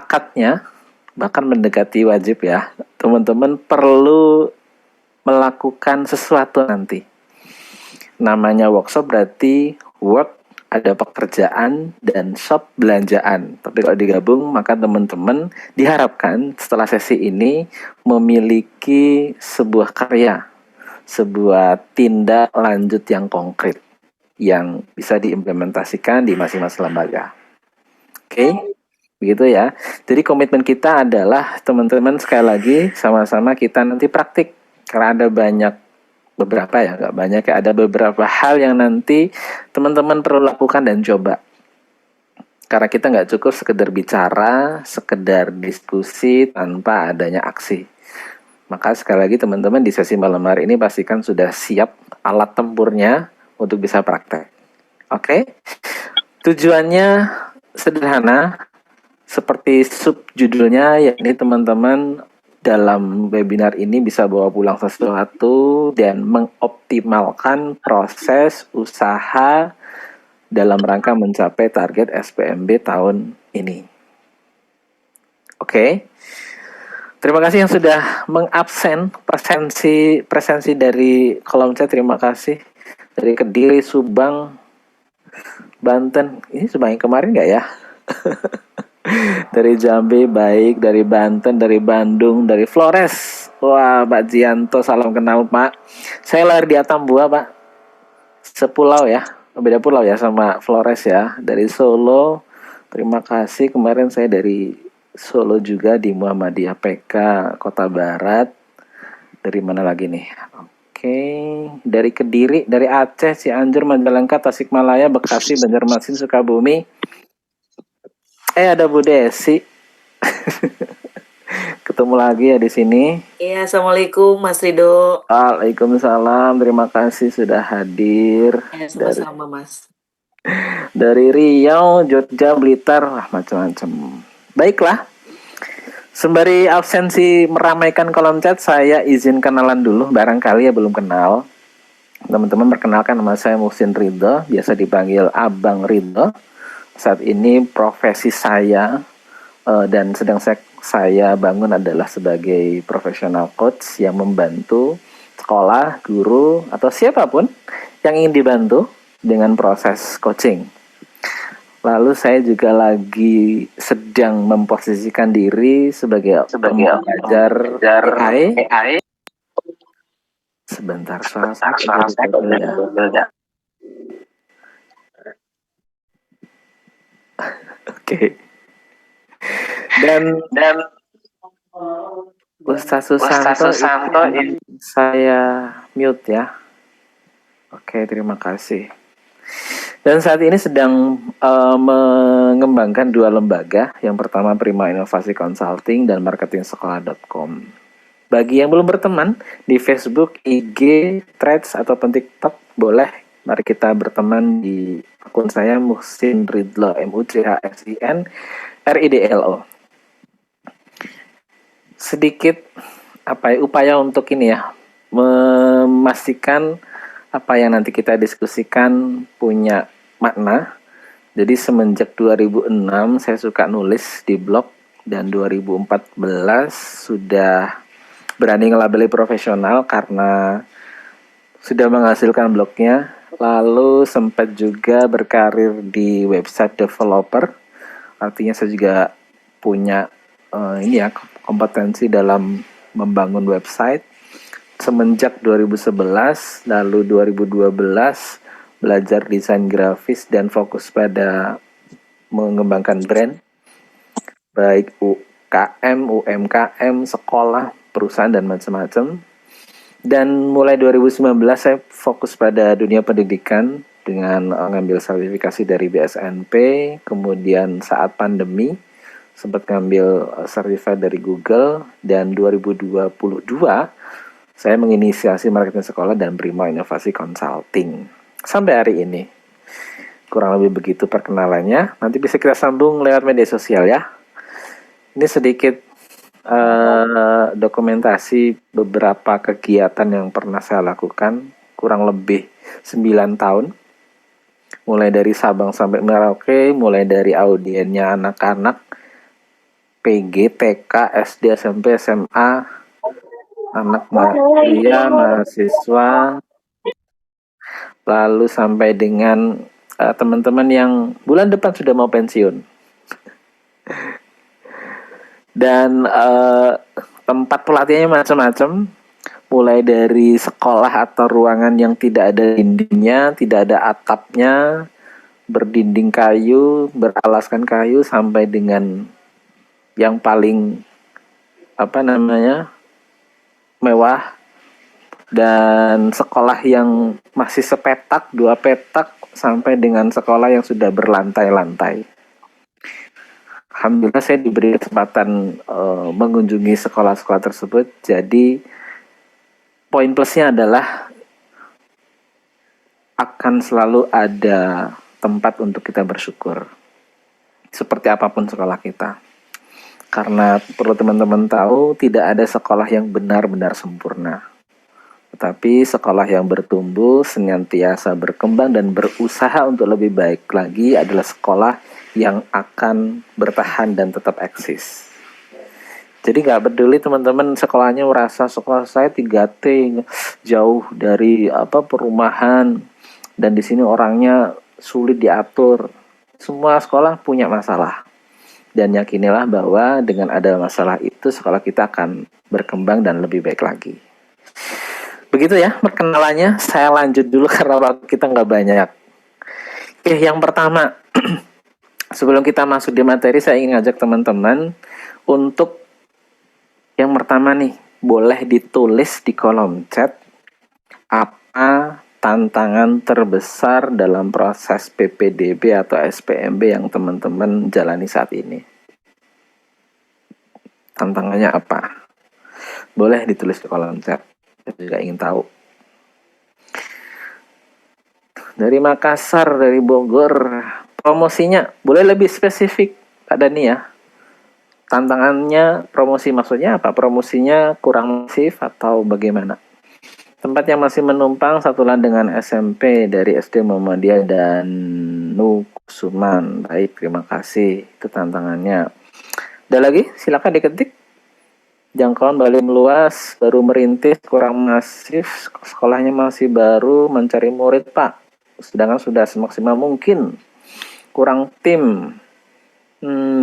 sepakatnya, bahkan mendekati wajib ya, teman-teman perlu melakukan sesuatu nanti. Namanya workshop berarti work ada pekerjaan dan shop belanjaan. Tapi kalau digabung maka teman-teman diharapkan setelah sesi ini memiliki sebuah karya, sebuah tindak lanjut yang konkret yang bisa diimplementasikan di masing-masing lembaga. Oke, begitu ya. Jadi komitmen kita adalah teman-teman sekali lagi sama-sama kita nanti praktik. Karena ada beberapa ya, nggak banyak ya, ada beberapa hal yang nanti teman-teman perlu lakukan dan coba. Karena kita nggak cukup sekedar bicara, sekedar diskusi tanpa adanya aksi. Maka sekali lagi teman-teman di sesi malam hari ini pastikan sudah siap alat tempurnya untuk bisa praktek. Oke? Tujuannya sederhana, seperti subjudulnya, yakni teman-teman dalam webinar ini bisa bawa pulang sesuatu dan mengoptimalkan proses usaha dalam rangka mencapai target SPMB tahun ini. Oke. Terima kasih yang sudah mengabsen presensi dari kolom chat. Terima kasih dari Kediri, Subang, Banten. Ini Subang yang kemarin nggak ya? Dari Jambi baik, dari Banten, dari Bandung, dari Flores. Wah, Pak Jianto, salam kenal Pak. Saya lahir di Atambua Pak, sepulau ya, beda pulau ya sama Flores ya. Dari Solo, terima kasih. Kemarin saya dari Solo juga di Muhammadiyah PK Kota Barat. Dari mana lagi nih? Oke, dari Kediri, dari Aceh, Cianjur, Majalengka, Tasikmalaya, Bekasi, Banjarmasin, Sukabumi. Ada Bu Desi. Ketemu lagi ya di sini. Iya, assalamualaikum Mas Rido. Waalaikumsalam. Terima kasih sudah hadir. Ya, sama-sama Mas. Dari Riau, Jogja, Blitar, macam-macam. Baiklah. Sembari absensi meramaikan kolom chat, saya izin kenalan dulu. Barangkali ya belum kenal. Teman-teman perkenalkan, nama saya Muhsin Ridho, biasa dipanggil Abang Ridho. Saat ini profesi saya dan sedang saya bangun adalah sebagai profesional coach yang membantu sekolah, guru, atau siapapun yang ingin dibantu dengan proses coaching. Lalu saya juga lagi sedang memposisikan diri sebagai pengajar AI. Sebentar, suara saya ya. Oke. Dan Ustaz Susanto saya mute ya. Oke, terima kasih. Dan saat ini sedang mengembangkan dua lembaga. Yang pertama Prima Inovasi Consulting dan marketingsekolah.com. Bagi yang belum berteman di Facebook, IG, Threads ataupun TikTok, boleh. Mari kita berteman di akun saya Muhsin Ridlo, MUCHSIN RIDLO. Sedikit upaya untuk ini ya, memastikan apa yang nanti kita diskusikan punya makna. Jadi semenjak 2006 saya suka nulis di blog dan 2014 sudah berani ngelabeli profesional karena sudah menghasilkan blognya. Lalu sempat juga berkarir di website developer. Artinya saya juga punya kompetensi dalam membangun website. Semenjak 2011, lalu 2012 belajar desain grafis dan fokus pada mengembangkan brand, baik UKM, UMKM, sekolah, perusahaan, dan macam-macam. Dan mulai 2019 saya fokus pada dunia pendidikan dengan mengambil sertifikasi dari BSNP, kemudian saat pandemi sempat ngambil sertifikat dari Google, dan 2022 saya menginisiasi marketing sekolah dan Prima Inovasi Consulting. Sampai hari ini. Kurang lebih begitu perkenalannya. Nanti bisa kita sambung lewat media sosial ya. Ini sedikit dokumentasi beberapa kegiatan yang pernah saya lakukan. Kurang lebih 9 tahun. Mulai dari Sabang sampai Merauke, mulai dari audiennya anak-anak, PG, TK, SD, SMP, SMA, anak mahasiswa, lalu sampai dengan teman-teman yang bulan depan sudah mau pensiun. Dan tempat pelatihannya macam-macam, mulai dari sekolah atau ruangan yang tidak ada dindingnya, tidak ada atapnya, berdinding kayu, beralaskan kayu, sampai dengan yang paling mewah, dan sekolah yang masih sepetak, 2 petak, sampai dengan sekolah yang sudah berlantai-lantai. Alhamdulillah saya diberi kesempatan mengunjungi sekolah-sekolah tersebut. Jadi poin plusnya adalah akan selalu ada tempat untuk kita bersyukur, seperti apapun sekolah kita. Karena perlu teman-teman tahu, tidak ada sekolah yang benar-benar sempurna. Tetapi sekolah yang bertumbuh, senantiasa berkembang dan berusaha untuk lebih baik lagi adalah sekolah yang akan bertahan dan tetap eksis. Jadi nggak peduli teman-teman sekolahnya merasa sekolah saya 3T, jauh dari perumahan, dan di sini orangnya sulit diatur. Semua sekolah punya masalah. Dan yakinilah bahwa dengan ada masalah itu, sekolah kita akan berkembang dan lebih baik lagi. Begitu ya perkenalannya. Saya lanjut dulu karena waktu kita nggak banyak. Oke, yang pertama, sebelum kita masuk di materi, saya ingin ngajak teman-teman untuk yang pertama nih, boleh ditulis di kolom chat apa tantangan terbesar dalam proses PPDB atau SPMB yang teman-teman jalani saat ini. Tantangannya apa? Boleh ditulis di kolom chat. Saya juga ingin tahu. Dari Makassar, dari Bogor, promosinya boleh lebih spesifik, Pak Dani ya. Tantangannya promosi maksudnya apa? Promosinya kurang masif atau bagaimana? Tempat yang masih menumpang satulah dengan SMP dari SD Muhammadiyah dan Nukusuman. Baik, terima kasih. Itu tantangannya. Ada lagi? Silakan diketik. Jangkauan Bali meluas, baru merintis, kurang masif, sekolahnya masih baru, mencari murid Pak. Sedangkan sudah semaksimal mungkin. Kurang tim.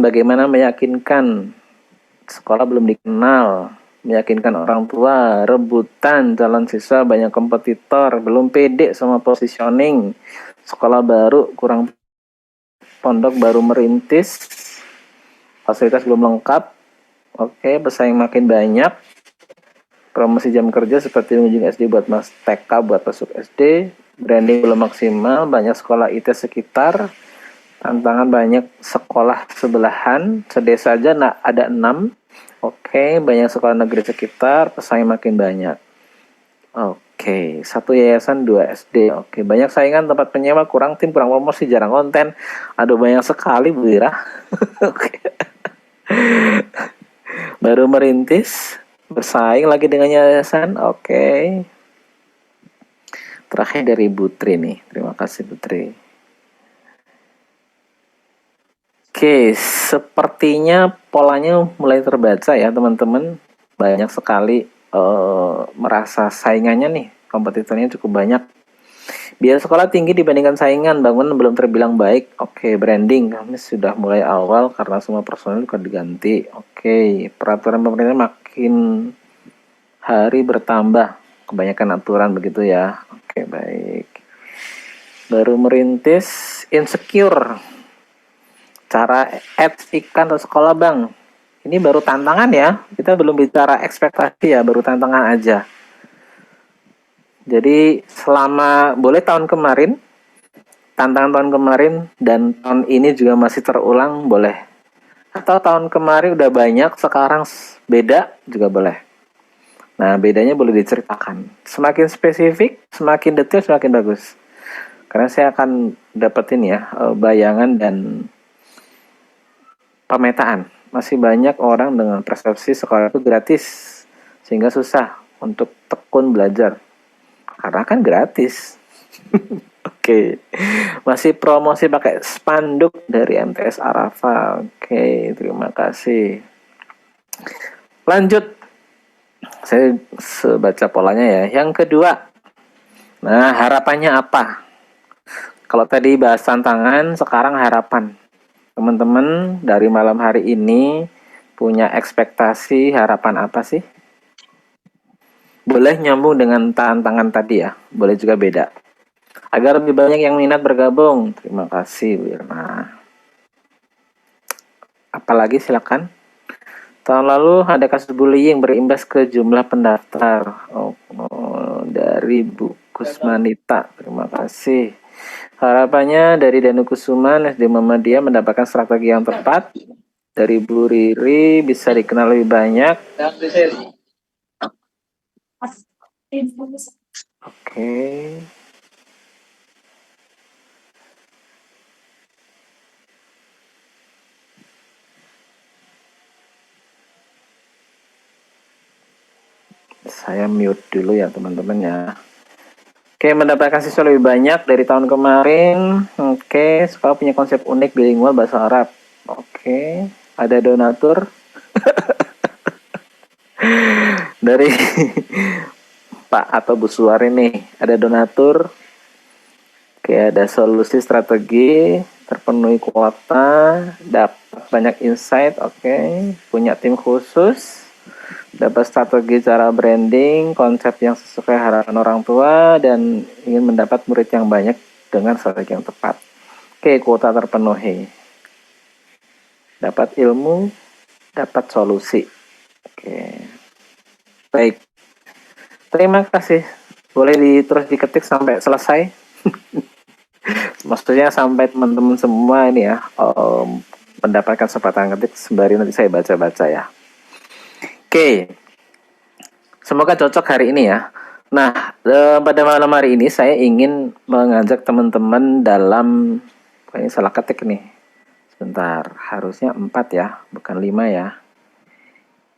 Bagaimana meyakinkan? Sekolah belum dikenal. Meyakinkan orang tua, rebutan calon siswa, banyak kompetitor, belum pede sama positioning. Sekolah baru, kurang pondok baru merintis, fasilitas belum lengkap. Oke, pesaing makin banyak. Promosi jam kerja seperti ujung SD buat mas TK buat masuk SD. Branding belum maksimal, banyak sekolah IT sekitar. Tantangan banyak sekolah sebelahan. Sedesa saja ada 6. Oke, banyak sekolah negeri sekitar. Pesaing makin banyak. Oke, 1 yayasan 2 SD. Oke, banyak saingan, tempat penyewa, kurang tim, kurang promosi, jarang konten. Aduh, banyak sekali Bu Ira. Oke. Baru merintis, bersaing lagi dengan yayasan. Oke. Terakhir dari Putri nih. Terima kasih Putri. Oke, sepertinya polanya mulai terbaca ya teman-teman. Banyak sekali merasa saingannya nih, kompetitornya cukup banyak. Biaya sekolah tinggi dibandingkan saingan, bangunan belum terbilang baik. Oke, branding kami sudah mulai awal karena semua personel juga diganti. Oke, peraturan pemerintah makin hari bertambah, kebanyakan aturan begitu ya. Oke, baik. Baru merintis, insecure. Cara ads ikan atau sekolah Bang. Ini baru tantangan ya. Kita belum bicara ekspektasi ya, baru tantangan aja. Jadi selama boleh tahun kemarin, tantangan tahun kemarin dan tahun ini juga masih terulang boleh. Atau tahun kemarin udah banyak, sekarang beda juga boleh. Nah, bedanya boleh diceritakan. Semakin spesifik, semakin detail, semakin bagus. Karena saya akan dapetin ya bayangan dan pemetaan. Masih banyak orang dengan persepsi sekolah itu gratis, sehingga susah untuk tekun belajar. Karena kan gratis. Oke. Masih promosi pakai spanduk dari MTS Arafah. Oke, terima kasih. Lanjut. Saya sebaca polanya ya. Yang kedua. Nah, harapannya apa? Kalau tadi bahas tantangan, sekarang harapan. Teman-teman dari malam hari ini punya ekspektasi harapan apa sih? Boleh nyambung dengan tantangan tadi ya, boleh juga beda. Agar lebih banyak yang minat bergabung. Terima kasih, Wirna. Apalagi silakan. Tahun lalu ada kasus bullying berimbas ke jumlah pendaftar. Dari Bu Kusmanita. Terima kasih. Harapannya dari Danu Kusuman SD Muhammadiyah mendapatkan strategi yang tepat. Dari Bu Riri bisa dikenal lebih banyak. Oke. Saya mute dulu ya teman-teman ya. Oke, mendapatkan siswa lebih banyak dari tahun kemarin. Oke, sekolah punya konsep unik bilingual bahasa Arab. Oke, ada donatur dari Pak atau Bu Suwari nih. Ada donatur. Oke, ada solusi strategi, terpenuhi kuota, dapat banyak insight. Oke, punya tim khusus. Dapat strategi cara branding, konsep yang sesuai harapan orang tua, dan ingin mendapat murid yang banyak dengan strategi yang tepat. Oke, kuota terpenuhi. Dapat ilmu, dapat solusi. Oke. Baik. Terima kasih. Boleh terus diketik sampai selesai. Maksudnya sampai teman-teman semua ini ya mendapatkan kesempatan ketik sembari nanti saya baca-baca ya. Oke. Semoga cocok hari ini ya. Nah, pada malam hari ini saya ingin mengajak teman-teman dalam, ini salah ketik nih. Sebentar, harusnya 4 ya, bukan 5 ya.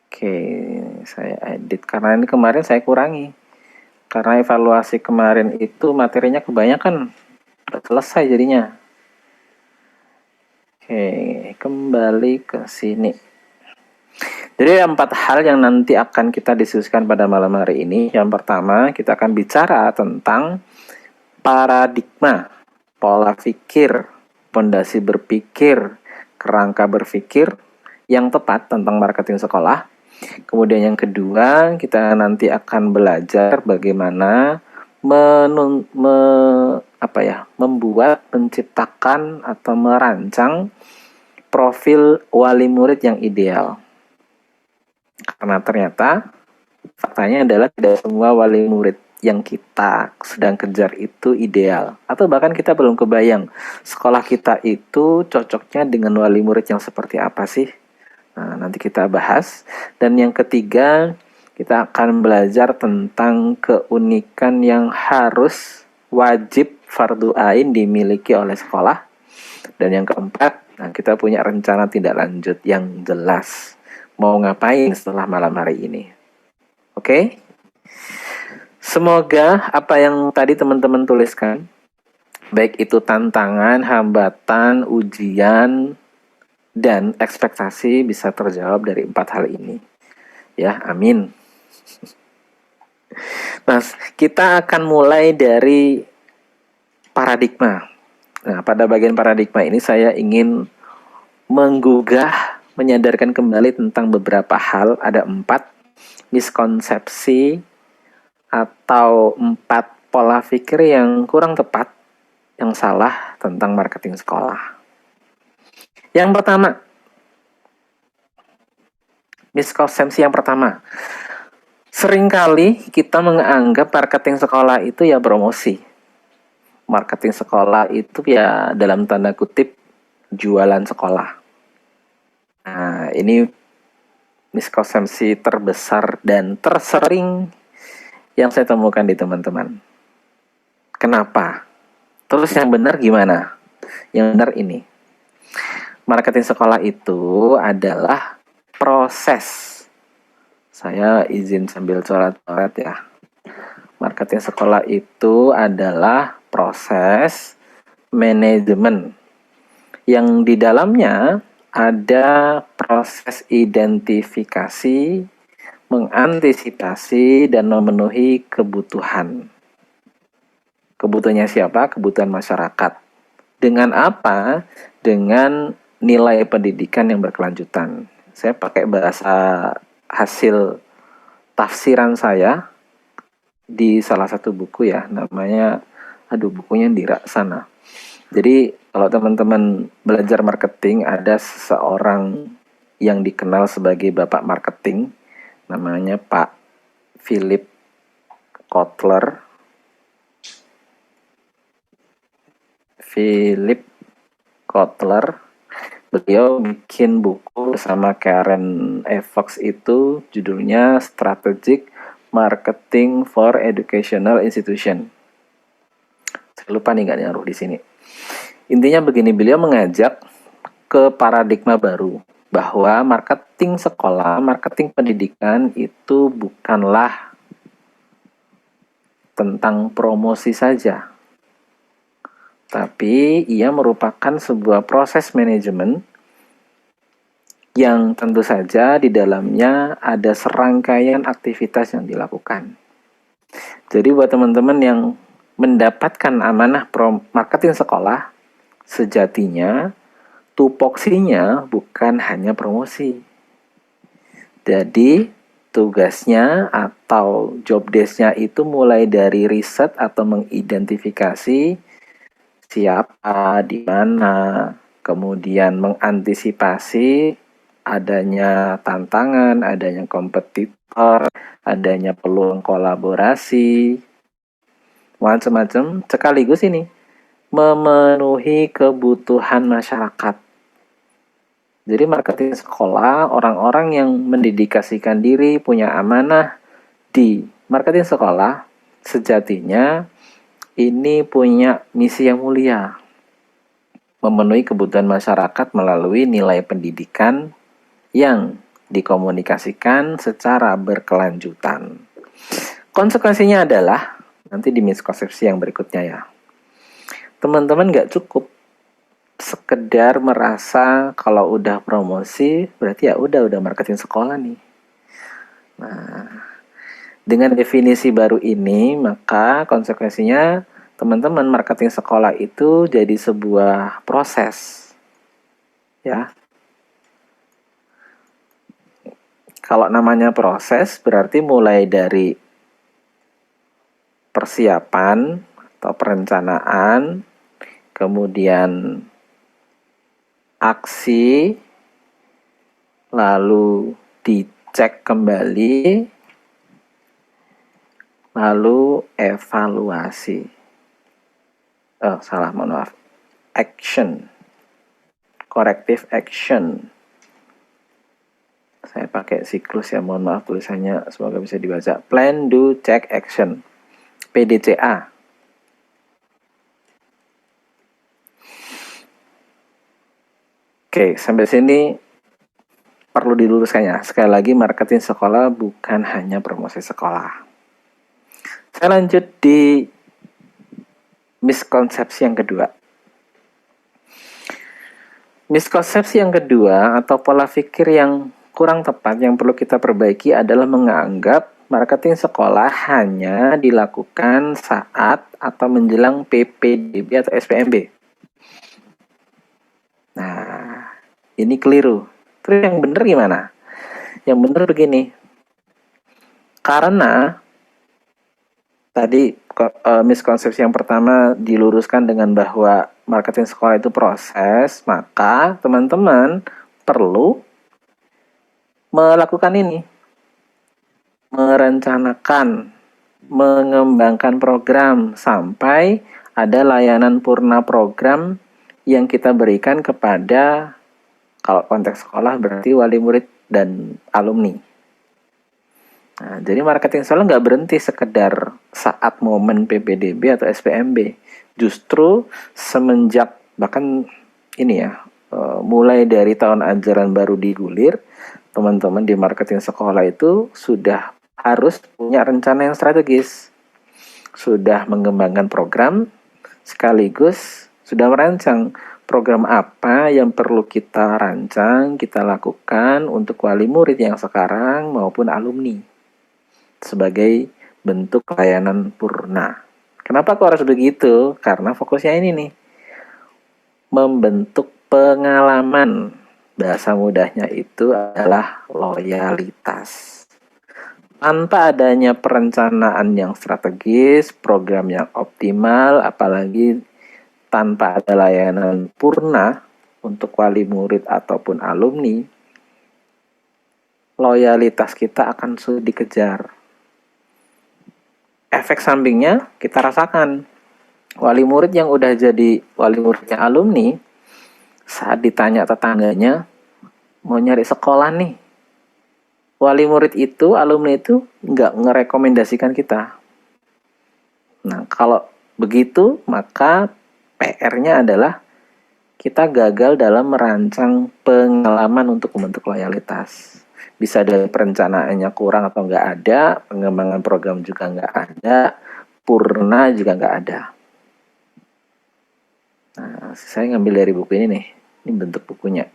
Oke, saya edit karena ini kemarin saya kurangi. Karena evaluasi kemarin itu materinya kebanyakan, udah selesai jadinya. Oke, kembali ke sini. Jadi 4 hal yang nanti akan kita diskusikan pada malam hari ini. Yang pertama, kita akan bicara tentang paradigma, pola pikir, pondasi berpikir, kerangka berpikir yang tepat tentang marketing sekolah. Kemudian yang kedua, kita nanti akan belajar bagaimana membuat, menciptakan atau merancang profil wali murid yang ideal. Karena ternyata faktanya adalah tidak semua wali murid yang kita sedang kejar itu ideal. Atau bahkan kita belum kebayang sekolah kita itu cocoknya dengan wali murid yang seperti apa sih. Nah, nanti kita bahas. Dan yang ketiga, kita akan belajar tentang keunikan yang harus wajib fardu ain dimiliki oleh sekolah. Dan yang keempat, nah kita punya rencana tindak lanjut yang jelas. Mau ngapain setelah malam hari ini. Oke? Semoga apa yang tadi teman-teman tuliskan, baik itu tantangan, hambatan, ujian, dan ekspektasi bisa terjawab dari 4 hal ini. Ya, amin. Nah, kita akan mulai dari paradigma. Nah, pada bagian paradigma ini saya ingin menggugah, menyadarkan kembali tentang beberapa hal. Ada 4 miskonsepsi atau 4 pola pikir yang kurang tepat, yang salah tentang marketing sekolah. Yang pertama, miskonsepsi yang pertama, seringkali kita menganggap marketing sekolah itu ya promosi. Marketing sekolah itu ya dalam tanda kutip jualan sekolah. Nah, ini miskonsepsi terbesar dan tersering yang saya temukan di teman-teman. Kenapa? Terus yang benar gimana? Yang benar ini. Marketing sekolah itu adalah proses. Saya izin sambil coret-coret ya. Marketing sekolah itu adalah proses manajemen yang di dalamnya ada proses identifikasi, mengantisipasi, dan memenuhi kebutuhan. Kebutuhannya siapa? Kebutuhan masyarakat. Dengan apa? Dengan nilai pendidikan yang berkelanjutan. Saya pakai bahasa hasil tafsiran saya di salah satu buku ya, namanya, bukunya di rak sana. Jadi kalau teman-teman belajar marketing, ada seseorang yang dikenal sebagai bapak marketing, namanya Pak Philip Kotler. Beliau bikin buku bersama Karen Fox itu judulnya Strategic Marketing for Educational Institution. Saya lupa nih nggak naruh di sini. Intinya begini, beliau mengajak ke paradigma baru bahwa marketing sekolah, marketing pendidikan itu bukanlah tentang promosi saja, tapi ia merupakan sebuah proses manajemen yang tentu saja di dalamnya ada serangkaian aktivitas yang dilakukan. Jadi buat teman-teman yang mendapatkan amanah marketing sekolah, sejatinya tupoksinya bukan hanya promosi. Jadi tugasnya atau job desk-nya itu mulai dari riset atau mengidentifikasi siapa, di mana, kemudian mengantisipasi adanya tantangan, adanya kompetitor, adanya peluang kolaborasi, macam-macam, sekaligus ini memenuhi kebutuhan masyarakat. Jadi marketing sekolah, orang-orang yang mendedikasikan diri, punya amanah di marketing sekolah, sejatinya ini punya misi yang mulia, memenuhi kebutuhan masyarakat melalui nilai pendidikan yang dikomunikasikan secara berkelanjutan. Konsekuensinya adalah, nanti di miskonsepsi yang berikutnya ya, teman-teman gak cukup sekedar merasa kalau udah promosi, berarti ya udah marketing sekolah nih. Nah, dengan definisi baru ini, maka konsekuensinya teman-teman marketing sekolah itu jadi sebuah proses. Ya. Kalau namanya proses berarti mulai dari persiapan atau perencanaan, kemudian aksi, lalu dicek kembali, lalu evaluasi. Action. Corrective action. Saya pakai siklus ya, mohon maaf tulisannya, semoga bisa dibaca. Plan, do, check, action. PDCA. Oke, sampai sini perlu diluruskan ya. Sekali lagi, marketing sekolah bukan hanya promosi sekolah. Saya lanjut di miskonsepsi yang kedua. Miskonsepsi yang kedua atau pola pikir yang kurang tepat yang perlu kita perbaiki adalah menganggap marketing sekolah hanya dilakukan saat atau menjelang PPDB atau SPMB. Nah, ini keliru. Terus yang benar gimana? Yang benar begini. Karena tadi miskonsepsi yang pertama diluruskan dengan bahwa marketing sekolah itu proses, maka teman-teman perlu melakukan ini. Merencanakan, mengembangkan program sampai ada layanan purna program yang kita berikan kepada, kalau konteks sekolah berarti wali murid dan alumni. Nah, jadi marketing sekolah nggak berhenti sekedar saat momen PPDB atau SPMB. Justru semenjak, bahkan ini ya, mulai dari tahun ajaran baru digulir, teman-teman di marketing sekolah itu sudah harus punya rencana yang strategis. Sudah mengembangkan program, sekaligus sudah merancang program apa yang perlu kita rancang, kita lakukan untuk wali murid yang sekarang maupun alumni sebagai bentuk layanan purna. Kenapa kok harus begitu? Karena fokusnya ini nih, membentuk pengalaman. Bahasa mudahnya itu adalah loyalitas. Tanpa adanya perencanaan yang strategis, program yang optimal, apalagi tanpa ada layanan purna untuk wali murid ataupun alumni, loyalitas kita akan sulit dikejar. Efek sampingnya kita rasakan. Wali murid yang udah jadi wali muridnya alumni, saat ditanya tetangganya, mau nyari sekolah nih, wali murid itu, alumni itu nggak ngerekomendasikan kita. Nah, kalau begitu, maka PR-nya adalah kita gagal dalam merancang pengalaman untuk membentuk loyalitas. Bisa dari perencanaannya kurang atau nggak ada, pengembangan program juga nggak ada, purna juga nggak ada. Nah, saya ngambil dari buku ini nih, ini bentuk bukunya.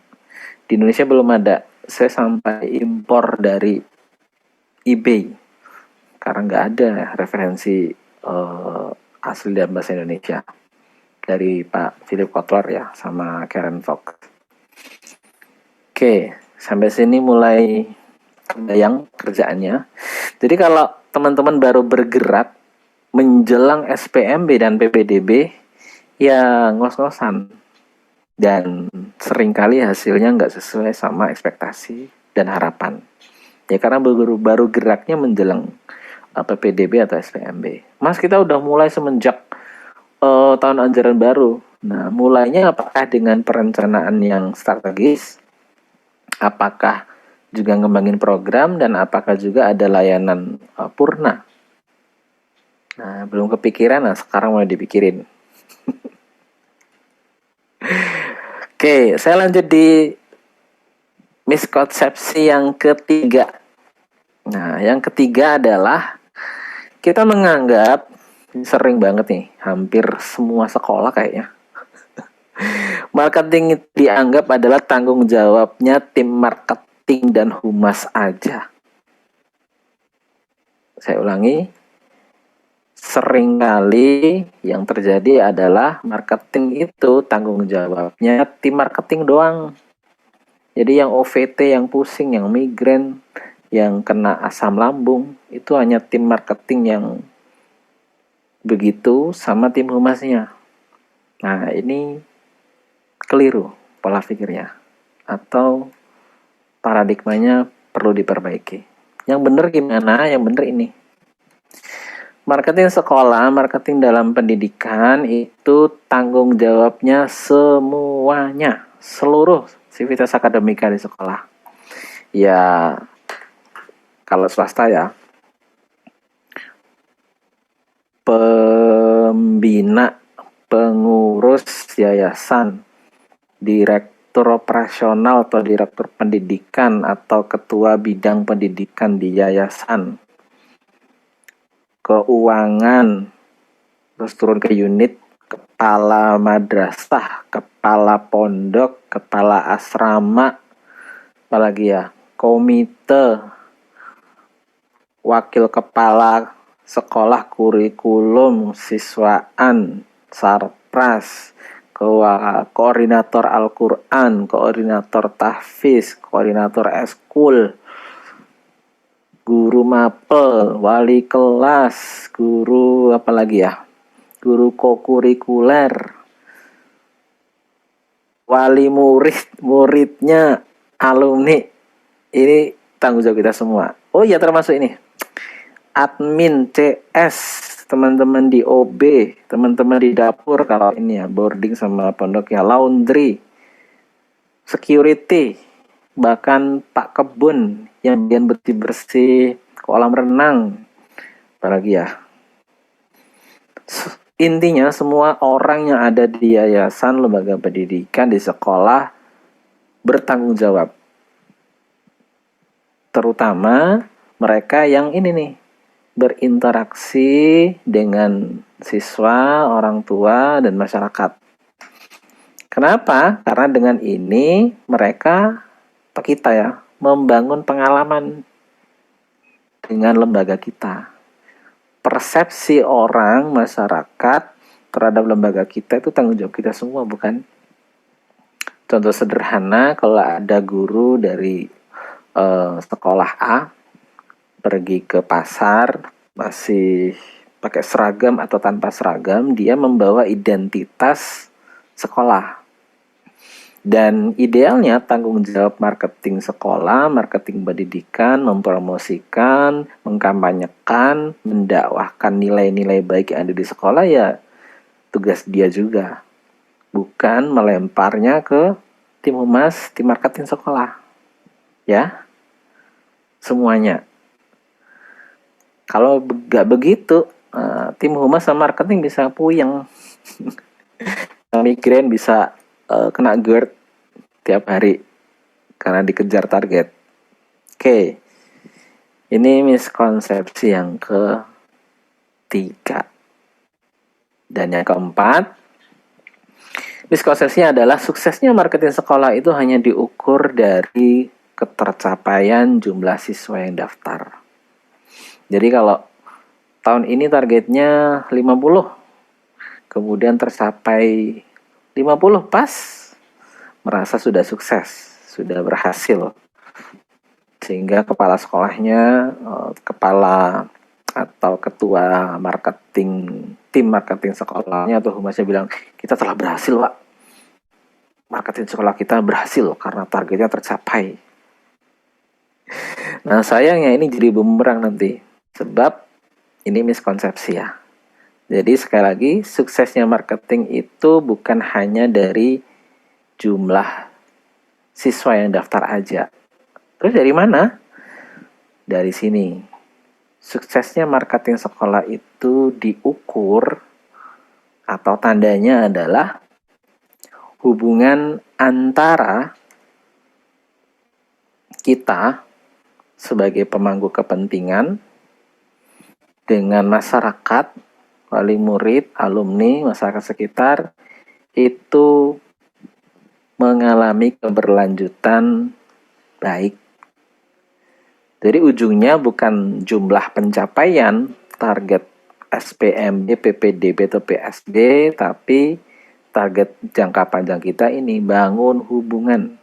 Di Indonesia belum ada, saya sampai impor dari eBay karena nggak ada referensi asli dalam bahasa Indonesia dari Pak Philip Kotler ya sama Karen Fox. Oke, sampai sini mulai kebayang kerjaannya. Jadi kalau teman-teman baru bergerak menjelang SPMB dan PPDB, ya ngos-ngosan dan seringkali hasilnya nggak sesuai sama ekspektasi dan harapan. Ya karena baru geraknya menjelang PPDB atau SPMB. Mas, kita udah mulai semenjak tahun ajaran baru. Nah, mulainya apakah dengan perencanaan yang strategis? Apakah juga ngembangin program dan apakah juga ada layanan purna? Nah, belum kepikiran, nah sekarang mulai dipikirin. Oke, saya lanjut di miskonsepsi yang ketiga. Nah, yang ketiga adalah kita menganggap, sering banget nih, hampir semua sekolah kayaknya, marketing dianggap adalah tanggung jawabnya tim marketing dan humas aja. Saya ulangi, seringkali yang terjadi adalah marketing itu tanggung jawabnya tim marketing doang. Jadi yang OVT, yang pusing, yang migrain, yang kena asam lambung, itu hanya tim marketing yang begitu sama tim humasnya. Nah, ini keliru pola pikirnya. Atau paradigmanya perlu diperbaiki. Yang benar gimana? Yang benar ini. Marketing sekolah, marketing dalam pendidikan itu tanggung jawabnya semuanya, seluruh sivitas akademika di sekolah. Ya, kalau swasta ya, pembina, pengurus yayasan, direktur operasional atau direktur pendidikan atau ketua bidang pendidikan di yayasan, keuangan, terus turun ke unit, kepala madrasah, kepala pondok, kepala asrama, apalagi ya, komite, wakil kepala sekolah kurikulum, siswaan, sarpras, koordinator Al-Quran, koordinator tahfiz, koordinator eskul, guru mapel, wali kelas, guru apalagi ya, guru kokurikuler, wali muridnya, alumni. Ini tanggung jawab kita semua. Oh iya, termasuk ini, admin CS, teman-teman di OB, teman-teman di dapur, kalau ini ya boarding sama pondok ya, laundry, security, bahkan Pak Kebun yang bagian bersih-bersih kolam renang, apalagi ya. Intinya semua orang yang ada di yayasan, lembaga pendidikan, di sekolah bertanggung jawab. Terutama mereka yang ini nih, berinteraksi dengan siswa, orang tua, dan masyarakat. Kenapa? Karena dengan ini mereka atau kita ya membangun pengalaman dengan lembaga kita. Persepsi orang, masyarakat terhadap lembaga kita itu tanggung jawab kita semua, bukan? Contoh sederhana, kalau ada guru dari sekolah A pergi ke pasar, masih pakai seragam atau tanpa seragam, dia membawa identitas sekolah. Dan idealnya tanggung jawab marketing sekolah, marketing pendidikan, mempromosikan, mengkampanyekan, mendakwahkan nilai-nilai baik yang ada di sekolah ya tugas dia juga. Bukan melemparnya ke tim humas, tim marketing sekolah. Ya, semuanya. Kalau nggak begitu, tim humas sama marketing bisa puyeng. Migrain bisa kena GERD tiap hari karena dikejar target. Oke, ini miskonsepsi yang ketiga. Dan yang keempat, miskonsepsinya adalah suksesnya marketing sekolah itu hanya diukur dari ketercapaian jumlah siswa yang daftar. Jadi kalau tahun ini targetnya 50, kemudian tercapai 50 pas, merasa sudah sukses, sudah berhasil. Sehingga kepala sekolahnya, kepala atau ketua marketing, tim marketing sekolahnya atau humasnya bilang, kita telah berhasil, Pak. Marketing sekolah kita berhasil karena targetnya tercapai. Nah, sayangnya ini jadi bumerang nanti. Sebab ini miskonsepsi ya. Jadi sekali lagi, suksesnya marketing itu bukan hanya dari jumlah siswa yang daftar aja. Terus dari mana? Dari sini. Suksesnya marketing sekolah itu diukur atau tandanya adalah hubungan antara kita sebagai pemangku kepentingan dengan masyarakat, wali murid, alumni, masyarakat sekitar itu mengalami keberlanjutan baik. Jadi ujungnya bukan jumlah pencapaian target SPMB, PPDB atau PSD, tapi target jangka panjang kita ini bangun hubungan.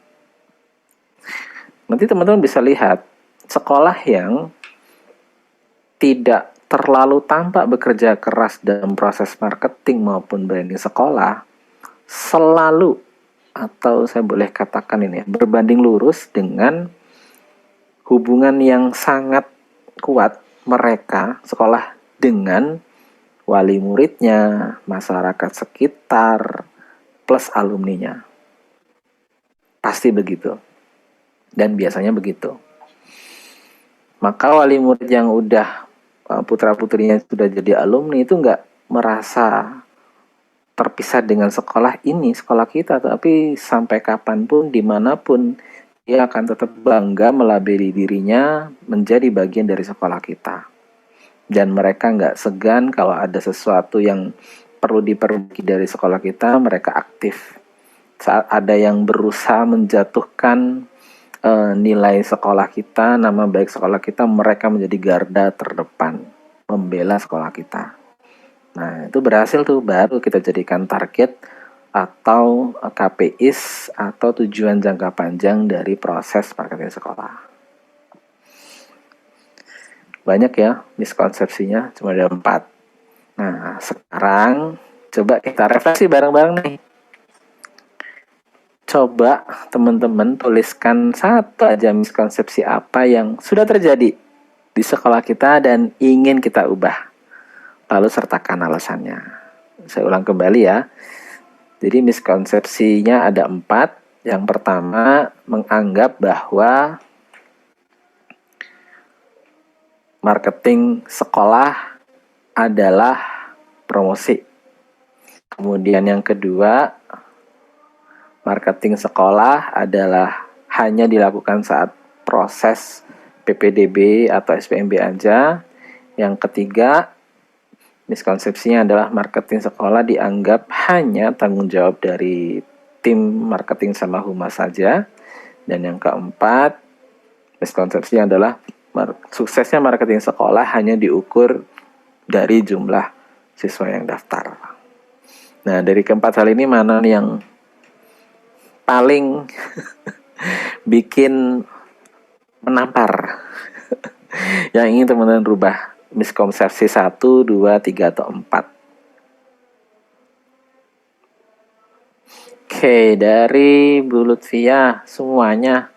Nanti teman-teman bisa lihat sekolah yang tidak terlalu tampak bekerja keras dalam proses marketing maupun branding sekolah, selalu, atau saya boleh katakan ini, berbanding lurus dengan hubungan yang sangat kuat mereka sekolah dengan wali muridnya, masyarakat sekitar, plus alumninya. Pasti begitu. Dan biasanya begitu. Maka wali murid yang udah putra-putrinya sudah jadi alumni itu nggak merasa terpisah dengan sekolah ini, sekolah kita, tapi sampai kapanpun, dimanapun, dia akan tetap bangga melabeli dirinya menjadi bagian dari sekolah kita. Dan mereka nggak segan kalau ada sesuatu yang perlu diperbaiki dari sekolah kita, mereka aktif. Saat ada yang berusaha menjatuhkan nilai sekolah kita, nama baik sekolah kita, mereka menjadi garda terdepan membela sekolah kita. Nah, itu berhasil tuh, baru kita jadikan target atau KPIs atau tujuan jangka panjang dari proses marketing sekolah. Banyak ya miskonsepsinya, cuma ada 4. Nah, sekarang coba kita refleksi bareng-bareng nih. Coba teman-teman tuliskan satu aja miskonsepsi apa yang sudah terjadi di sekolah kita dan ingin kita ubah. Lalu sertakan alasannya. Saya ulang kembali ya. Jadi miskonsepsinya ada 4. Yang pertama, menganggap bahwa marketing sekolah adalah promosi. Kemudian yang kedua, marketing sekolah adalah hanya dilakukan saat proses PPDB atau SPMB aja. Yang ketiga, miskonsepsinya adalah marketing sekolah dianggap hanya tanggung jawab dari tim marketing sama humas saja. Dan yang keempat, miskonsepsinya adalah suksesnya marketing sekolah hanya diukur dari jumlah siswa yang daftar. Nah, dari keempat hal ini mana nih yang paling bikin menampar? Yang ingin teman-teman rubah miskonsepsi 1, 2, 3, atau 4. Oke, dari Bu Lutfia semuanya.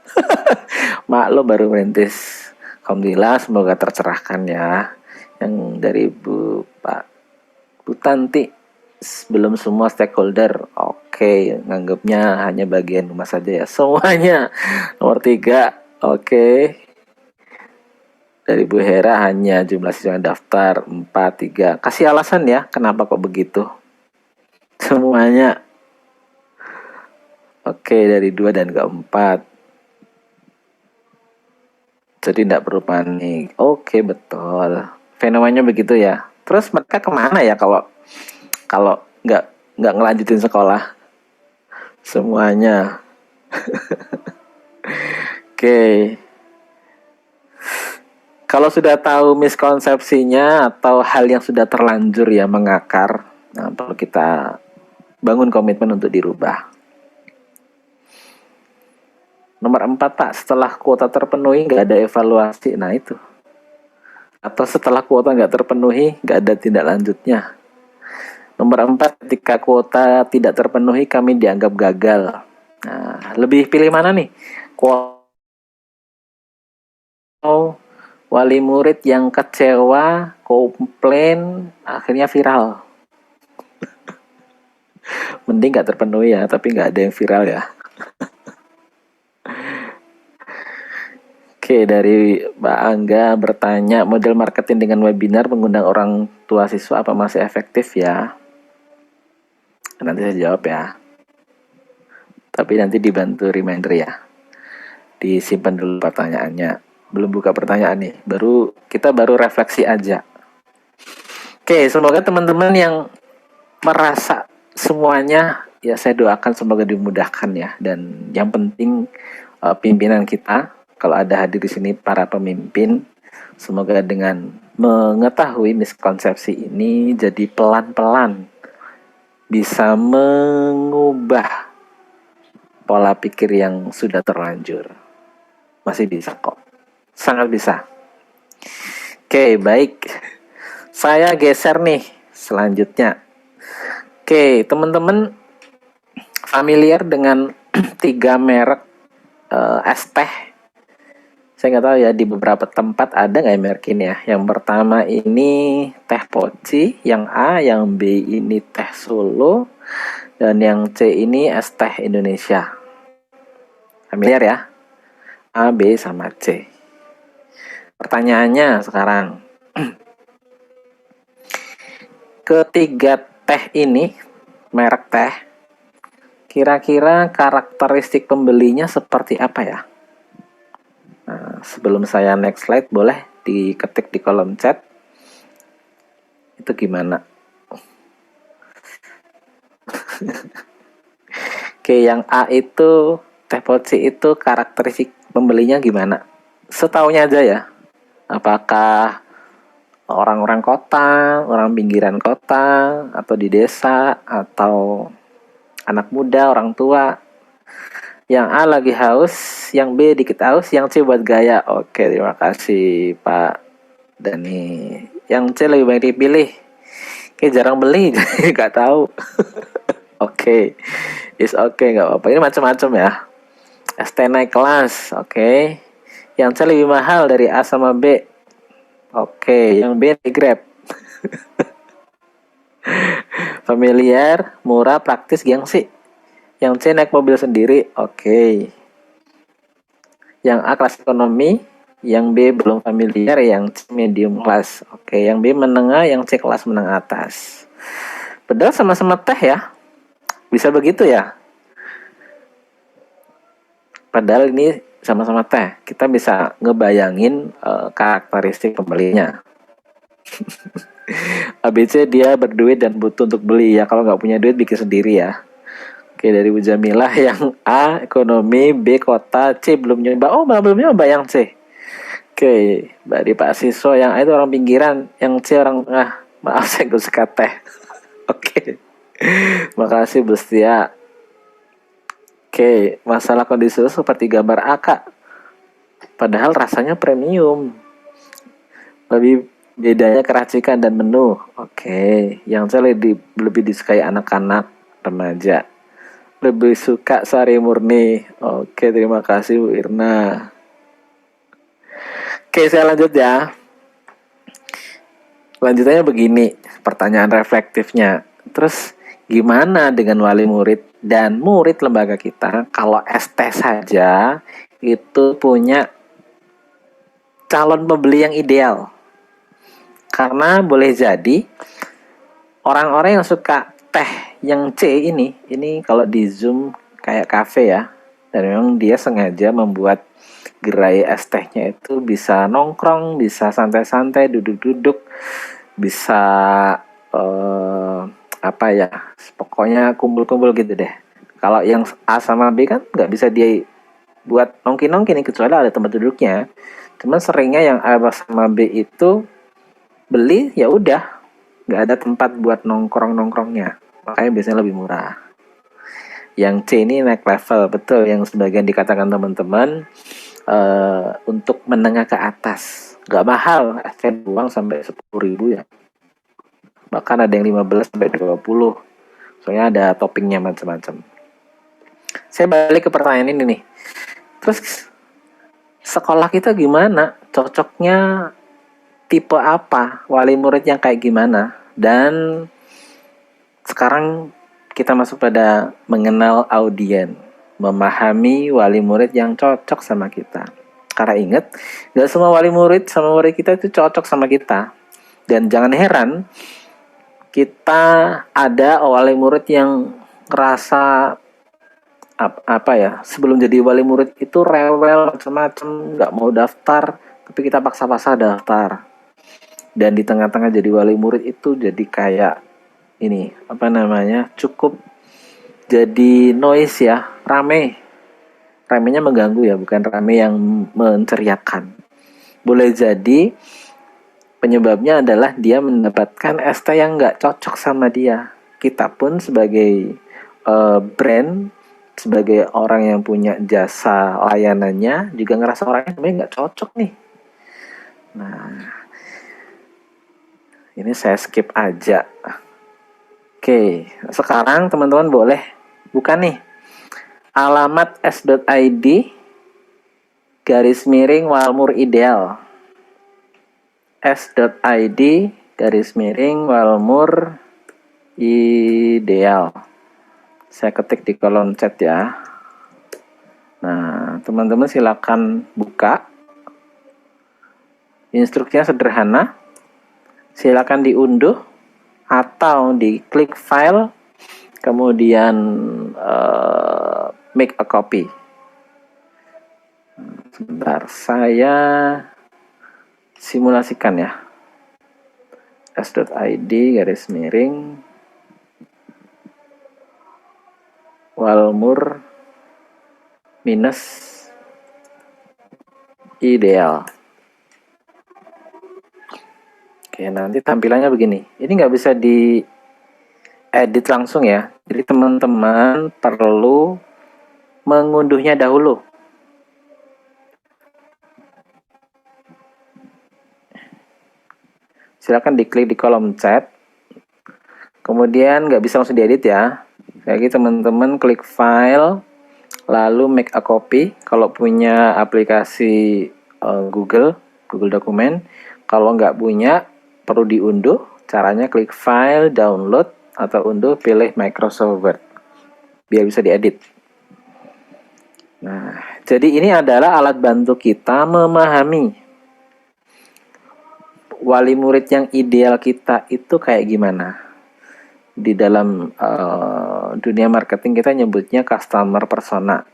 Mak lo baru merintis. Alhamdulillah, semoga tercerahkan ya. Yang dari Bu Tanti, belum semua stakeholder. Oke, nganggapnya hanya bagian rumah saja ya. Semuanya. Nomor 3, oke. Dari Bu Hera hanya jumlah siswa yang daftar 4, 3. Kasih alasan ya, kenapa kok begitu. Semuanya. Oke, dari 2 dan keempat. Jadi tidak perlu panik. Oke, betul. Fenomenya begitu ya. Terus mereka kemana ya kalau nggak ngelanjutin sekolah? Semuanya. Oke. Kalau sudah tahu miskonsepsinya atau hal yang sudah terlanjur ya mengakar, nah perlu kita bangun komitmen untuk dirubah. Nomor 4 Pak, setelah kuota terpenuhi nggak ada evaluasi, nah itu. Atau setelah kuota nggak terpenuhi nggak ada tindak lanjutnya. Nomor 4, ketika kuota tidak terpenuhi kami dianggap gagal. Nah, lebih pilih mana nih? Kuota wali murid yang kecewa, komplain, akhirnya viral. Mending nggak terpenuhi ya, tapi nggak ada yang viral ya. Oke, dari Mbak Angga bertanya, model marketing dengan webinar mengundang orang tua siswa apa masih efektif ya? Nanti saya jawab ya. Tapi nanti dibantu reminder ya. Disimpan dulu pertanyaannya. Belum buka pertanyaan nih, kita baru refleksi aja. Oke, semoga teman-teman yang merasa semuanya ya saya doakan semoga dimudahkan ya. Dan yang penting pimpinan kita, kalau ada hadir di sini para pemimpin, semoga dengan mengetahui miskonsepsi ini jadi pelan-pelan bisa mengubah pola pikir yang sudah terlanjur. Masih bisa kok. Sangat bisa. Oke, baik. Saya geser nih selanjutnya. Oke, teman-teman familiar dengan 3 merek es teh. Saya nggak tahu ya di beberapa tempat ada nggak merek ini ya. Yang pertama ini teh poci, yang A, yang B ini teh Solo, dan yang C ini es teh Indonesia. Familiar ya? A, B, sama C. Pertanyaannya sekarang, ketiga teh ini, merek teh, kira-kira karakteristik pembelinya seperti apa ya? Nah, sebelum saya next slide, boleh diketik di kolom chat. Itu gimana? Oke, yang A itu, teh poci itu karakteristik pembelinya gimana? Setaunya aja ya. Apakah orang-orang kota, orang pinggiran kota, atau di desa, atau anak muda, orang tua. Yang A lagi haus, yang B dikit haus, yang C buat gaya. Oke, terima kasih Pak Dani. Yang C lebih baik dipilih. Oke, jarang beli, jadi nggak tahu. Oke, is okay, nggak apa-apa. Ini macam-macam ya. ST naik kelas, oke. Yang C lebih mahal dari A sama B. Oke, yang B naik Grab. Familiar, murah, praktis, gengsi. Yang C naik mobil sendiri, oke. Yang A kelas ekonomi, yang B belum familiar, yang C medium kelas. Oke, yang B menengah, yang C kelas menengah atas. Padahal sama-sama teh ya. Bisa begitu ya. Padahal ini sama-sama teh. Kita bisa ngebayangin karakteristik pembelinya. ABC dia berduit dan butuh untuk beli ya. Kalau nggak punya duit bikin sendiri ya. Oke, dari Bu Jamilah yang A ekonomi, B kota, C belum nyoba. Oh, belum nyoba yang C. Oke, dari Pak Siswa yang A itu orang pinggiran, yang C orang tengah. Maaf saya gue sekat teh. Oke, makasih Bu Setia. Oke, masalah kondisi seperti gambar A Kak. Padahal rasanya premium. Lebih bedanya keracikan dan menu. Oke, yang saya lebih disukai anak-anak remaja. Lebih suka sari murni. Oke, terima kasih Bu Irna. Oke, saya lanjut ya. Lanjutannya begini, pertanyaan reflektifnya. Terus gimana dengan wali murid dan murid lembaga kita kalau ST saja itu punya calon pembeli yang ideal? Karena boleh jadi orang-orang yang suka teh yang C ini kalau di Zoom kayak cafe ya. Dan memang dia sengaja membuat gerai es tehnya itu bisa nongkrong, bisa santai-santai, duduk-duduk, bisa apa ya, pokoknya kumpul-kumpul gitu deh. Kalau yang A sama B kan nggak bisa dia buat nongki-nongki nih, kecuali ada tempat duduknya. Cuman seringnya yang A sama B itu beli ya udah, nggak ada tempat buat nongkrong-nongkrongnya, makanya biasanya lebih murah. Yang C ini naik level, betul yang sebagian dikatakan teman-teman untuk menengah ke atas. Nggak mahal, uang sampai 10.000 ya. Bahkan ada yang 15 sampai 20. Soalnya ada toppingnya macam-macam. Saya balik ke pertanyaan ini nih. Terus sekolah kita gimana? Cocoknya tipe apa? Wali murid yang kayak gimana? Dan sekarang kita masuk pada mengenal audien, memahami wali murid yang cocok sama kita. Karena ingat, gak semua wali murid sama murid kita itu cocok sama kita. Dan jangan heran, kita ada wali murid yang ngerasa apa ya, sebelum jadi wali murid itu rewel macam-macam, nggak mau daftar, tapi kita paksa-paksa daftar. Dan di tengah-tengah jadi wali murid itu jadi kayak ini apa namanya, cukup jadi noise ya, ramenya mengganggu ya, bukan rame yang menceriakan. Boleh jadi penyebabnya adalah dia mendapatkan ST yang nggak cocok sama dia. Kita pun sebagai brand, sebagai orang yang punya jasa layanannya juga ngerasa orangnya sebenarnya nggak cocok nih. Nah, ini saya skip aja. Oke, sekarang teman-teman boleh buka nih alamat s.id /walmur ideal. s.id /walmur ideal. Saya ketik di kolom chat ya. Nah, teman-teman silakan buka. Instruksinya sederhana. Silakan diunduh atau diklik file, kemudian make a copy. Sebentar, saya simulasikan ya. s.id /walmur ideal. Oke, nanti tampilannya begini. Ini nggak bisa diedit langsung ya. Jadi teman-teman perlu mengunduhnya dahulu. Silakan diklik di kolom chat. Kemudian nggak bisa langsung diedit ya. Jadi teman-teman klik file, lalu make a copy. Kalau punya aplikasi Google Dokumen. Kalau nggak punya, perlu diunduh. Caranya klik file, download, atau unduh, pilih Microsoft Word. Biar bisa diedit. Nah, jadi ini adalah alat bantu kita memahami wali murid yang ideal kita itu kayak gimana. Di dalam dunia marketing kita nyebutnya customer persona.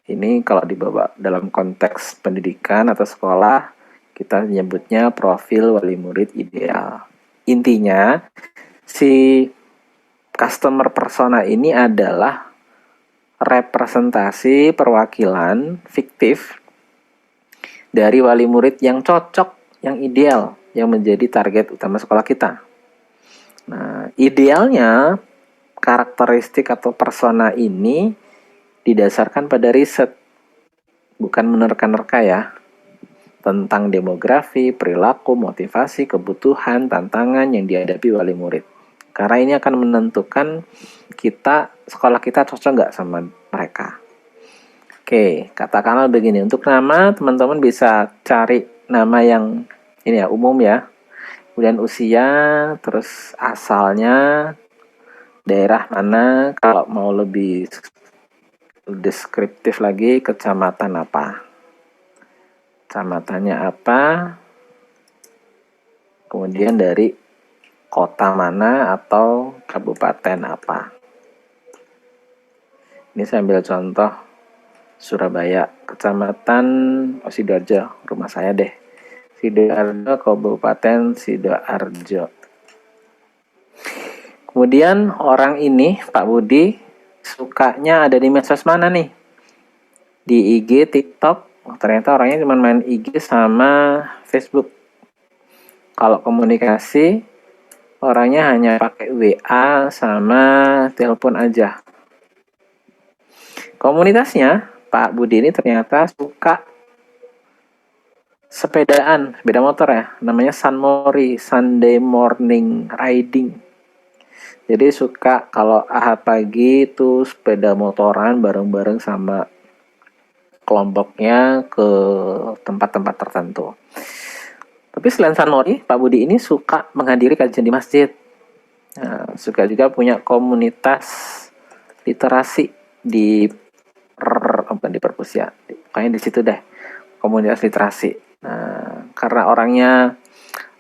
Ini kalau dibawa dalam konteks pendidikan atau sekolah, Kita nyebutnya profil wali murid ideal. Intinya, si customer persona ini adalah representasi perwakilan fiktif dari wali murid yang cocok, yang ideal, yang menjadi target utama sekolah kita. Nah, idealnya karakteristik atau persona ini didasarkan pada riset, bukan menerka-nerka ya, tentang demografi, perilaku, motivasi, kebutuhan, tantangan yang dihadapi wali murid. Karena ini akan menentukan sekolah kita cocok nggak sama mereka. Oke, katakanlah begini, untuk nama teman-teman bisa cari nama yang ini ya, umum ya. Kemudian usia, terus asalnya, daerah mana, kalau mau lebih deskriptif lagi, kecamatan apa. Kecamatannya apa, kemudian dari kota mana atau kabupaten apa. Ini saya ambil contoh Surabaya, kecamatan Sidoarjo, rumah saya deh. Sidoarjo, Kabupaten Sidoarjo. Kemudian orang ini, Pak Budi, sukanya ada di medsos mana nih? Di IG, TikTok. Ternyata orangnya cuma main IG sama Facebook. Kalau komunikasi, orangnya hanya pakai WA sama telepon aja. Komunitasnya, Pak Budi ini ternyata suka sepeda motor ya, namanya Sunmori, Sunday Morning Riding. Jadi suka kalau Ahad pagi itu sepeda motoran bareng-bareng sama kelompoknya ke tempat-tempat tertentu. Tapi selain Sunmori, Pak Budi ini suka menghadiri kajian di masjid. Nah, suka juga punya komunitas literasi bukan di perpus ya, kayaknya di situ deh, komunitas literasi. Nah, karena orangnya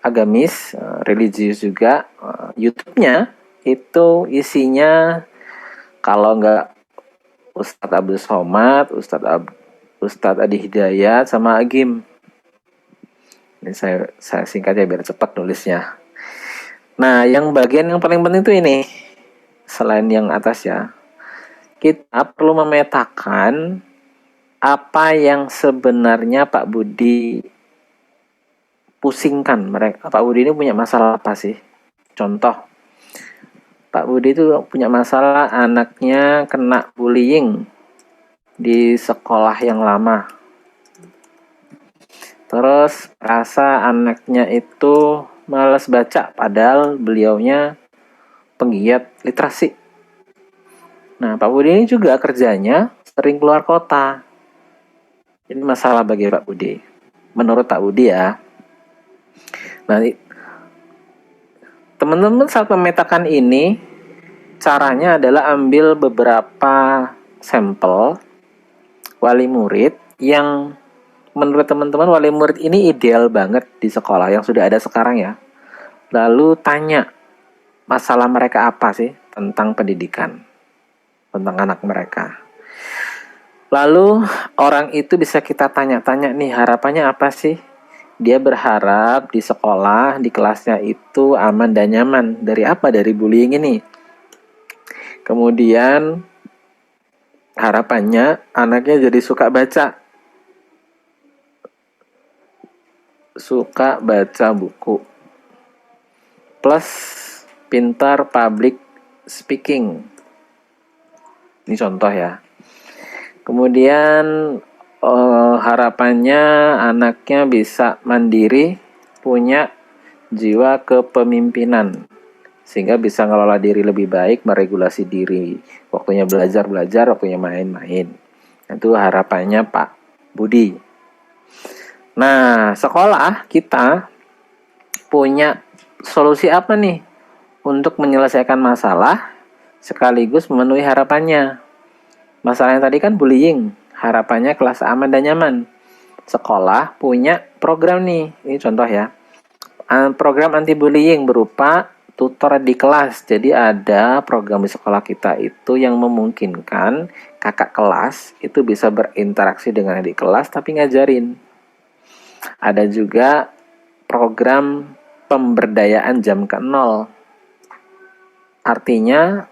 agamis, religius juga, YouTube-nya itu isinya kalau nggak Ustadz Abdul Somad, Ustadz Adi Hidayat, sama Agim. Ini saya singkat ya biar cepat nulisnya. Nah, yang bagian yang paling penting itu ini, selain yang atas ya, kita perlu memetakan apa yang sebenarnya Pak Budi pusingkan mereka. Pak Budi ini punya masalah apa sih? Contoh, Pak Budi itu punya masalah anaknya kena bullying di sekolah yang lama. Terus rasa anaknya itu malas baca, padahal beliaunya penggiat literasi. Nah, Pak Budi ini juga kerjanya sering keluar kota. Ini masalah bagi Pak Budi. Menurut Pak Budi ya. Nah, teman-teman saat memetakan ini, caranya adalah ambil beberapa sampel wali murid yang menurut teman-teman wali murid ini ideal banget di sekolah yang sudah ada sekarang ya. Lalu tanya masalah mereka apa sih tentang pendidikan, tentang anak mereka. Lalu orang itu bisa kita tanya-tanya nih, harapannya apa sih? Dia berharap di sekolah, di kelasnya itu aman dan nyaman. Dari apa? Dari bullying ini. Kemudian harapannya anaknya jadi suka baca. Suka baca buku. Plus pintar public speaking. Ini contoh ya. Kemudian harapannya anaknya bisa mandiri, punya jiwa kepemimpinan, sehingga bisa ngelola diri lebih baik, meregulasi diri. Waktunya belajar, waktunya main-main. Itu harapannya Pak Budi. Nah, sekolah kita punya solusi apa nih untuk menyelesaikan masalah sekaligus memenuhi harapannya. Masalah yang tadi kan bullying, harapannya kelas aman dan nyaman. Sekolah punya program nih, ini contoh ya. Program anti bullying berupa tutor di kelas. Jadi ada program di sekolah kita itu yang memungkinkan kakak kelas itu bisa berinteraksi dengan adik kelas tapi ngajarin. Ada juga program pemberdayaan jam ke-0. Artinya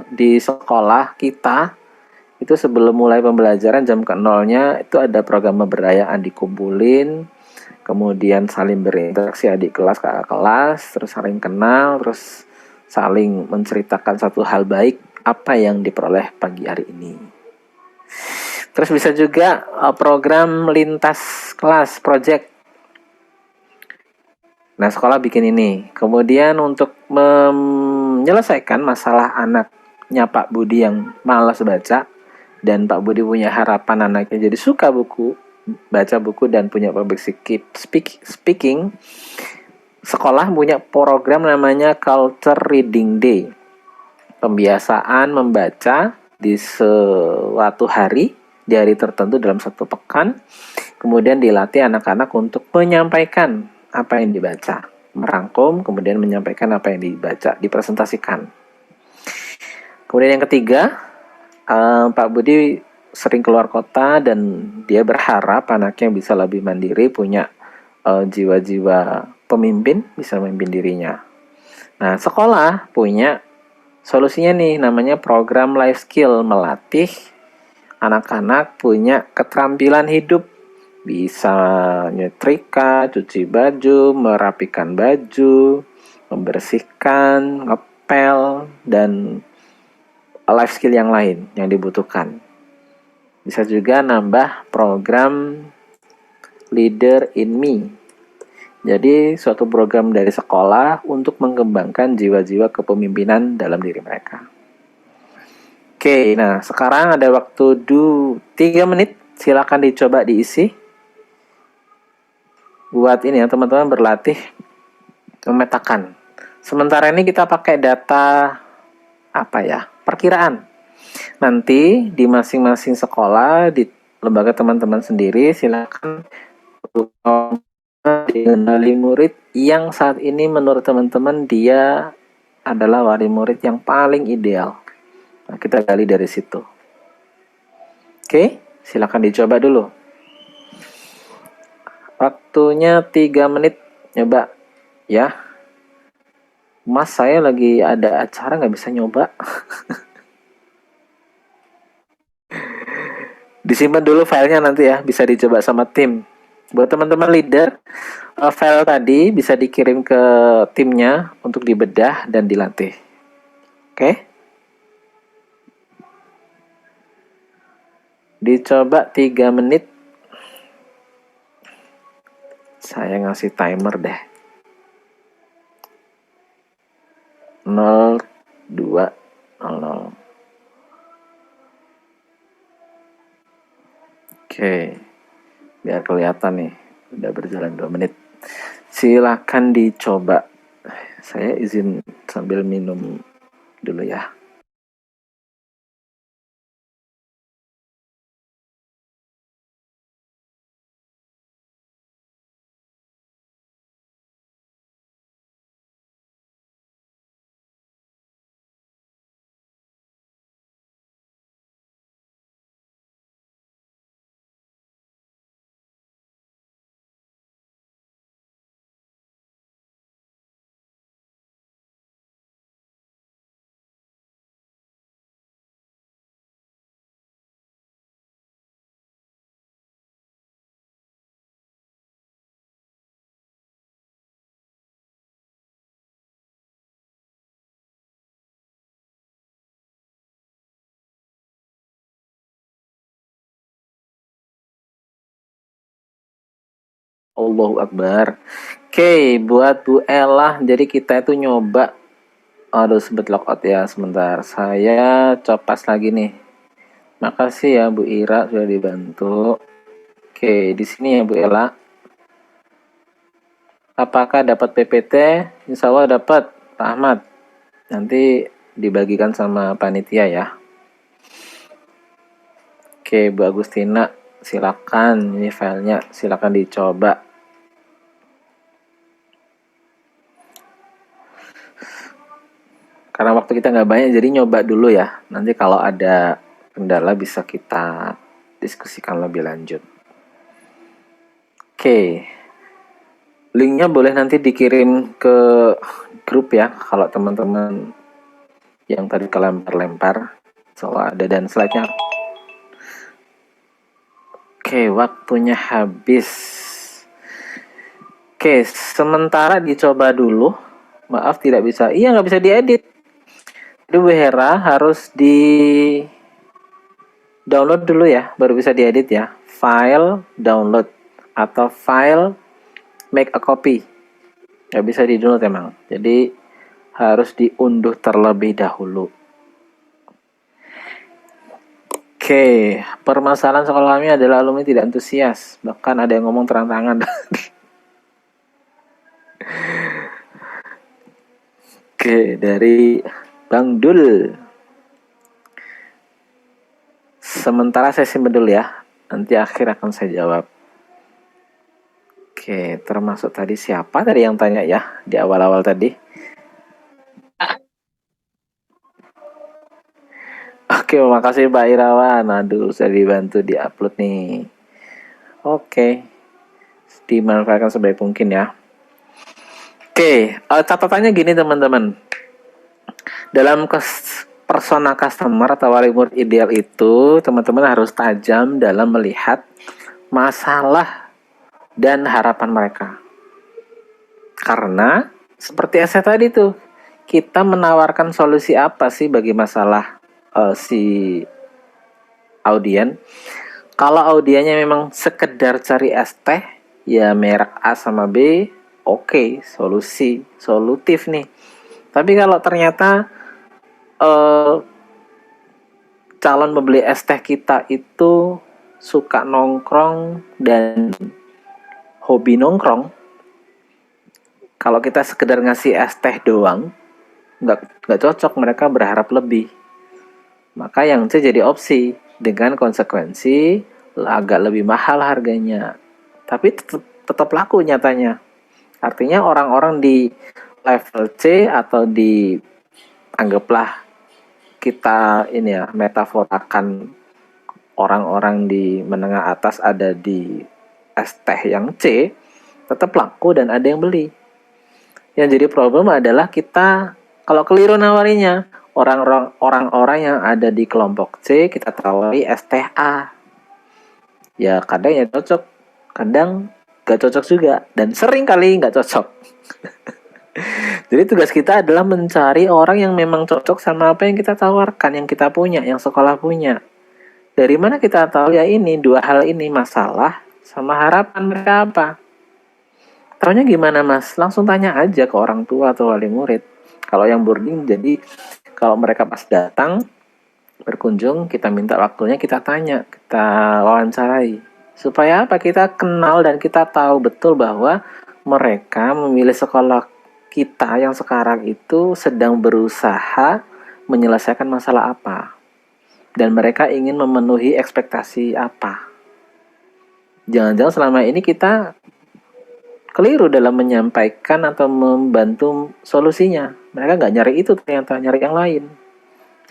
di sekolah kita itu sebelum mulai pembelajaran jam ke-0-nya itu ada program pemberdayaan, dikumpulin, kemudian saling berinteraksi adik kelas, kakak kelas, terus saling kenal, terus saling menceritakan satu hal baik apa yang diperoleh pagi hari ini. Terus bisa juga program lintas kelas, project. Nah, sekolah bikin ini. Kemudian untuk menyelesaikan masalah anaknya Pak Budi yang malas baca, dan Pak Budi punya harapan anaknya jadi suka baca buku dan punya public speaking, sekolah punya program namanya Culture Reading Day. Pembiasaan membaca di suatu hari, di hari tertentu dalam satu pekan. Kemudian dilatih anak-anak untuk menyampaikan apa yang dibaca, merangkum, kemudian menyampaikan apa yang dibaca, dipresentasikan. Kemudian yang ketiga, Pak Budi sering keluar kota dan dia berharap anaknya bisa lebih mandiri, punya jiwa-jiwa pemimpin, bisa memimpin dirinya. Nah, sekolah punya solusinya nih, namanya program life skill, melatih anak-anak punya keterampilan hidup, bisa nyetrika, cuci baju, merapikan baju, membersihkan, ngepel, dan life skill yang lain yang dibutuhkan. Bisa juga nambah program Leader in Me. Jadi suatu program dari sekolah untuk mengembangkan jiwa-jiwa kepemimpinan dalam diri mereka. Oke, nah sekarang ada waktu 3 menit. Silakan dicoba diisi. Buat ini ya, teman-teman berlatih memetakan. Sementara ini kita pakai data perkiraan. Nanti di masing-masing sekolah, di lembaga teman-teman sendiri, silakan dengan wali murid yang saat ini menurut teman-teman dia adalah wali murid yang paling ideal. Nah, kita gali dari situ. Oke, silakan dicoba dulu. Waktunya 3 menit, nyoba ya. Mas, saya lagi ada acara nggak bisa nyoba. Disimpan dulu filenya nanti ya, bisa dicoba sama tim. Buat teman-teman leader, file tadi bisa dikirim ke timnya untuk dibedah dan dilatih. Oke? Dicoba 3 menit. Saya ngasih timer deh. 0, 2, 0. Oke. Biar kelihatan nih, udah berjalan 2 menit. Silakan dicoba. Saya izin sambil minum dulu ya. Allahu Akbar. Oke, buat Bu Ella, jadi kita itu nyoba. Aduh, sebet lockout ya sebentar. Saya copas lagi nih. Makasih ya Bu Ira sudah dibantu. Oke, di sini ya Bu Ella. Apakah dapat PPT? Insya Allah dapat, Pak Ahmad. Nanti dibagikan sama panitia ya. Oke, Bu Agustina, silakan. Ini filenya, silakan dicoba. Karena waktu kita nggak banyak, jadi nyoba dulu ya. Nanti kalau ada kendala bisa kita diskusikan lebih lanjut. Oke, linknya boleh nanti dikirim ke grup ya, kalau teman-teman yang tadi kelempar-lempar. Soal ada dan slide-nya. Oke, waktunya habis. Oke, sementara dicoba dulu. Maaf tidak bisa. Iya, nggak bisa diedit. Jadi Bu Hera harus di download dulu ya, baru bisa diedit ya. File download atau file make a copy. Nggak bisa di download emang. Jadi harus diunduh terlebih dahulu. Oke, permasalahan sekolah kami adalah alumni tidak antusias. Bahkan ada yang ngomong terang-terangan. Oke, dari Bang Dul. Sementara saya simpen dulu ya. Nanti akhir akan saya jawab. Oke, termasuk tadi siapa tadi yang tanya ya di awal-awal tadi? Oke, makasih Pak Irawan. Aduh, saya dibantu di-upload nih. Oke, dimanfaatkan sebaik mungkin ya. Oke, catatannya gini teman-teman. Dalam persona customer atau wali murid ideal itu, teman-teman harus tajam dalam melihat masalah dan harapan mereka. Karena seperti saya tadi tuh, kita menawarkan solusi apa sih bagi masalah si audien. Kalau audiennya memang sekedar cari es teh, ya merek A sama B, oke, solutif nih. Tapi kalau ternyata calon pembeli es teh kita itu suka nongkrong dan hobi nongkrong, kalau kita sekedar ngasih es teh doang, nggak cocok, mereka berharap lebih. Maka yang C jadi opsi dengan konsekuensi agak lebih mahal harganya, tapi tetap laku nyatanya. Artinya orang-orang di level C atau di anggaplah kita ini ya metaforakan orang-orang di menengah atas ada di es teh yang C, tetap laku dan ada yang beli. Yang jadi problem adalah kita kalau keliru nawarinya, orang-orang yang ada di kelompok C kita tawari es teh A. Ya kadang ya cocok, kadang gak cocok juga, dan sering kali gak cocok. Jadi tugas kita adalah mencari orang yang memang cocok sama apa yang kita tawarkan, yang kita punya, yang sekolah punya. Dari mana kita tahu ya ini, dua hal ini, masalah sama harapan mereka apa? Taunya gimana mas? Langsung tanya aja ke orang tua atau wali murid. Kalau yang boarding, jadi kalau mereka pas datang, berkunjung, kita minta waktunya, kita tanya, kita wawancarai. Supaya apa? Kita kenal dan kita tahu betul bahwa mereka memilih sekolah kita yang sekarang itu sedang berusaha menyelesaikan masalah apa. Dan mereka ingin memenuhi ekspektasi apa. Jangan-jangan selama ini kita keliru dalam menyampaikan atau membantu solusinya. Mereka nggak nyari itu, ternyata nyari yang lain.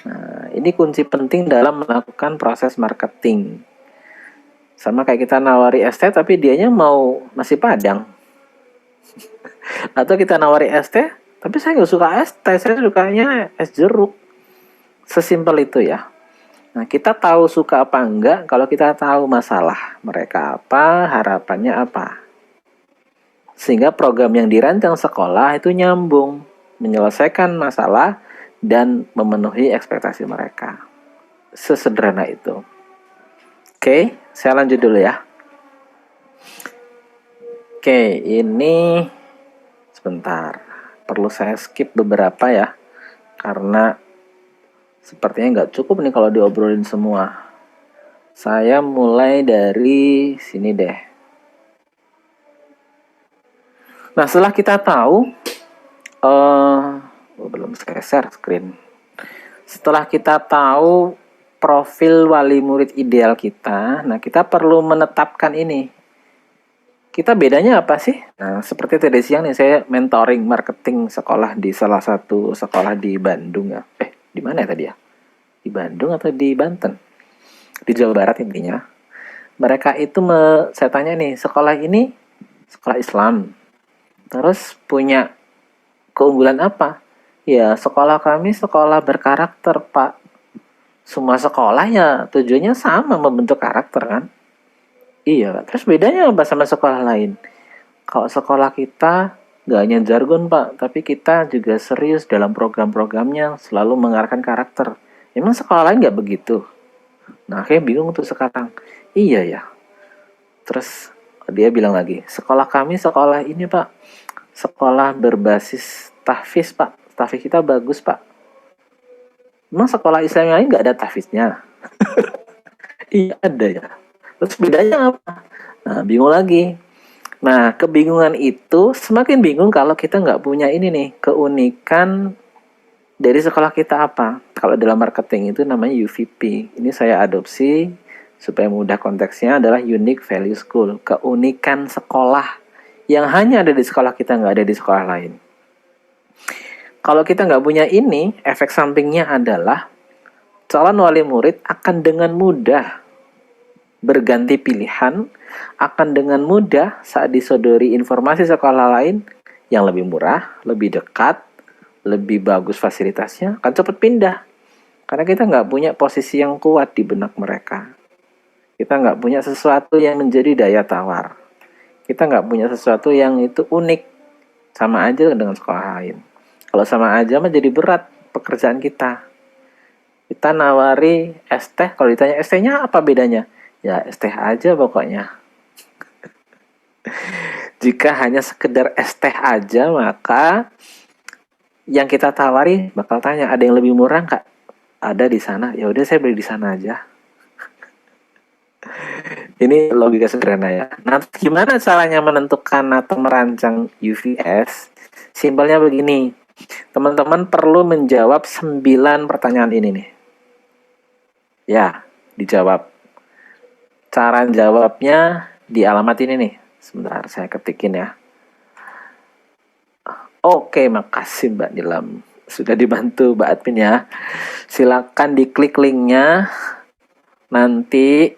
Nah, ini kunci penting dalam melakukan proses marketing. Sama kayak kita nawari es teh, tapi dianya mau nasi padang. Atau kita nawari es teh, tapi saya nggak suka es teh, saya sukanya es jeruk. Sesimpel itu ya. Nah, kita tahu suka apa enggak kalau kita tahu masalah mereka apa, harapannya apa. Sehingga program yang dirancang sekolah itu nyambung, menyelesaikan masalah dan memenuhi ekspektasi mereka. Sesederhana itu. Oke, saya lanjut dulu ya. Oke, ini sebentar. Perlu saya skip beberapa ya, karena sepertinya nggak cukup nih kalau diobrolin semua. Saya mulai dari sini deh. Nah, setelah kita tahu, belum saya share screen. Setelah kita tahu profil wali murid ideal kita, nah kita perlu menetapkan ini. Kita bedanya apa sih? Nah, seperti tadi siang nih saya mentoring marketing sekolah di salah satu sekolah di Bandung ya. Di mana ya tadi ya? Di Bandung atau di Banten? Di Jawa Barat intinya. Mereka itu saya tanya nih, sekolah ini sekolah Islam. Terus punya keunggulan apa? Ya, sekolah kami sekolah berkarakter, Pak. Semua sekolah ya tujuannya sama, membentuk karakter kan? Iya, terus bedanya apa sama sekolah lain? Kalau sekolah kita nggak hanya jargon, Pak, tapi kita juga serius dalam program-programnya, selalu mengarahkan karakter. Emang sekolah lain nggak begitu? Nah, kayak bingung tuh sekarang. Iya ya. Terus dia bilang lagi, sekolah kami sekolah ini, Pak. Sekolah berbasis tahfiz, Pak. Tahfiz kita bagus, Pak. Emang sekolah Islam yang lain nggak ada tahfiznya? Iya, ada ya. Terus bedanya apa? Nah, bingung lagi. Nah, kebingungan itu semakin bingung kalau kita nggak punya ini nih, keunikan dari sekolah kita apa. Kalau dalam marketing itu namanya UVP. Ini saya adopsi supaya mudah konteksnya adalah Unique Value School. Keunikan sekolah yang hanya ada di sekolah kita, nggak ada di sekolah lain. Kalau kita nggak punya ini, efek sampingnya adalah calon wali murid akan dengan mudah berganti pilihan, akan dengan mudah saat disodori informasi sekolah lain yang lebih murah, lebih dekat, lebih bagus fasilitasnya, akan cepat pindah. Karena kita nggak punya posisi yang kuat di benak mereka. Kita nggak punya sesuatu yang menjadi daya tawar. Kita nggak punya sesuatu yang itu unik. Sama aja dengan sekolah lain. Kalau sama aja mah jadi berat pekerjaan kita. Kita nawari es teh, kalau ditanya es tehnya apa bedanya? Ya es teh aja pokoknya. Jika hanya sekedar es teh aja, maka yang kita tawari bakal tanya, ada yang lebih murah nggak? Ada di sana. Ya udah saya beli di sana aja. Ini logika sederhana ya. Nah, gimana caranya menentukan atau merancang UVS? Simpelnya begini. Teman-teman perlu menjawab 9 pertanyaan ini nih. Ya, dijawab. Cara jawabnya di alamat ini nih. Sebentar, saya ketikin ya. Oke, makasih Mbak Nilam. Sudah dibantu Mbak Admin ya. Silakan diklik linknya. Nanti.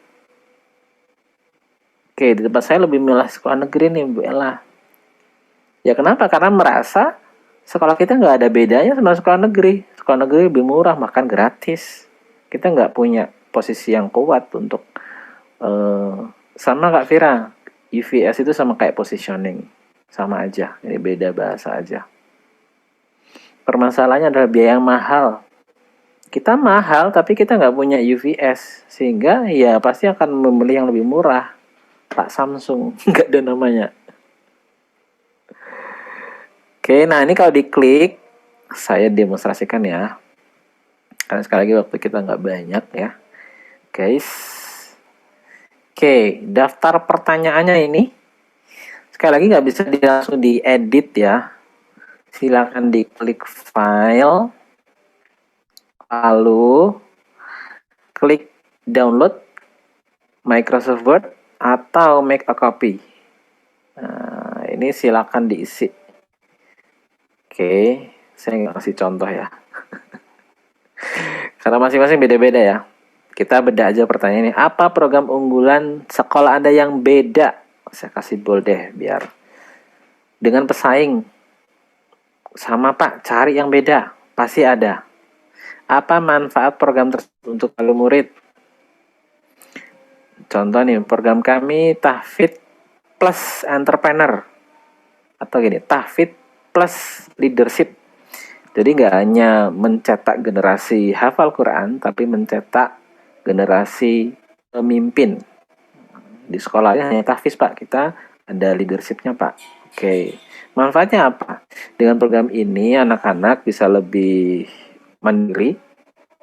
Oke, di tempat saya lebih milih sekolah negeri nih Bu Ella. Ya kenapa? Karena merasa sekolah kita nggak ada bedanya sama sekolah negeri. Sekolah negeri lebih murah, makan gratis. Kita nggak punya posisi yang kuat untuk sama Kak Vira. UVS itu sama kayak positioning. Sama aja, ini beda bahasa aja. Permasalahannya adalah biaya yang mahal. Kita mahal tapi kita nggak punya UVS. Sehingga ya pasti akan membeli yang lebih murah. Pak Samsung, nggak ada namanya. Oke, nah ini kalau diklik, saya demonstrasikan ya. Karena sekali lagi waktu kita nggak banyak ya. Guys. Oke, daftar pertanyaannya ini. Sekali lagi nggak bisa langsung diedit ya. Silakan diklik file. Lalu klik download Microsoft Word atau make a copy. Nah, ini silakan diisi. Oke, saya nggak kasih contoh ya. Karena masing-masing beda-beda ya. Kita beda aja pertanyaan ini. Apa program unggulan sekolah Anda yang beda? Saya kasih bold deh biar. Dengan pesaing. Sama Pak, cari yang beda. Pasti ada. Apa manfaat program tersebut untuk wali murid? Contoh nih, program kami Tahfidz plus Entrepreneur. Atau gini, Tahfidz plus Leadership. Jadi nggak hanya mencetak generasi hafal Quran, tapi mencetak generasi pemimpin. Di sekolahnya hanya tahfiz Pak, kita ada leadershipnya Pak. Oke, manfaatnya apa? Dengan program ini anak-anak bisa lebih mandiri,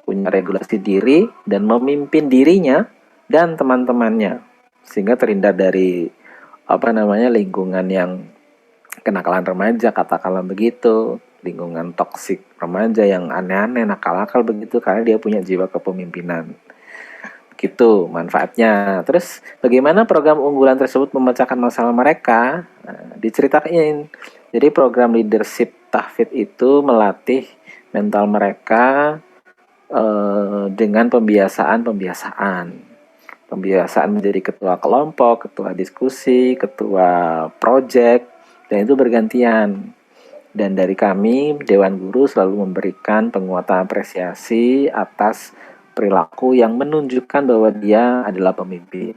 punya regulasi diri, dan memimpin dirinya dan teman-temannya. Sehingga terhindar dari lingkungan yang kenakalan remaja, katakanlah begitu, lingkungan toksik remaja yang aneh-aneh, nakal-nakal begitu, karena dia punya jiwa kepemimpinan. Gitu manfaatnya. Terus bagaimana program unggulan tersebut memecahkan masalah mereka? Nah, diceritain. Jadi program leadership tahfidz itu melatih mental mereka dengan pembiasaan. pembiasaan menjadi ketua kelompok, ketua diskusi, ketua project, dan itu bergantian. Dan dari kami, Dewan Guru selalu memberikan penguatan apresiasi atas perilaku yang menunjukkan bahwa dia adalah pemimpin.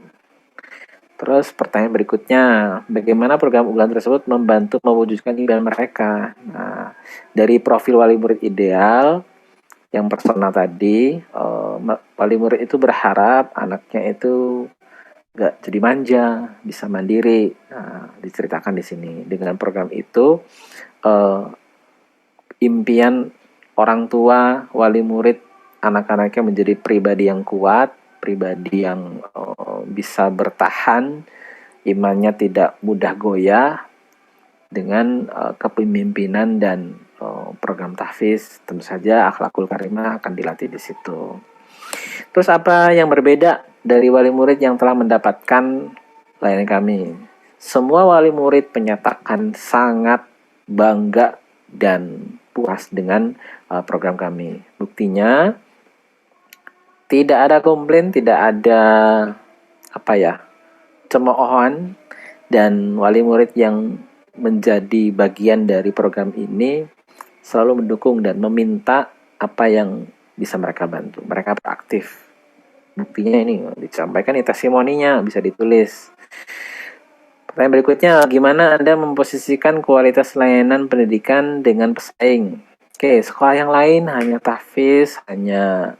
Terus pertanyaan berikutnya, bagaimana program unggulan tersebut membantu mewujudkan impian mereka? Nah, dari profil wali murid ideal yang persona tadi, wali murid itu berharap anaknya itu nggak jadi manja, bisa mandiri. Nah, diceritakan di sini. Dengan program itu, impian orang tua, wali murid, anak-anaknya menjadi pribadi yang kuat, pribadi yang bisa bertahan, imannya tidak mudah goyah dengan kepemimpinan dan program tahfiz. Tentu saja akhlakul karimah akan dilatih di situ. Terus apa yang berbeda dari wali murid yang telah mendapatkan layanan kami? Semua wali murid menyatakan sangat bangga dan puas dengan program kami. Buktinya tidak ada komplain, tidak ada cemoohan, dan wali murid yang menjadi bagian dari program ini selalu mendukung dan meminta apa yang bisa mereka bantu. Mereka proaktif. Buktinya ini disampaikan di testimoninya, bisa ditulis. Pertanyaan berikutnya, gimana Anda memposisikan kualitas layanan pendidikan dengan pesaing? Oke, sekolah yang lain hanya tahfiz, hanya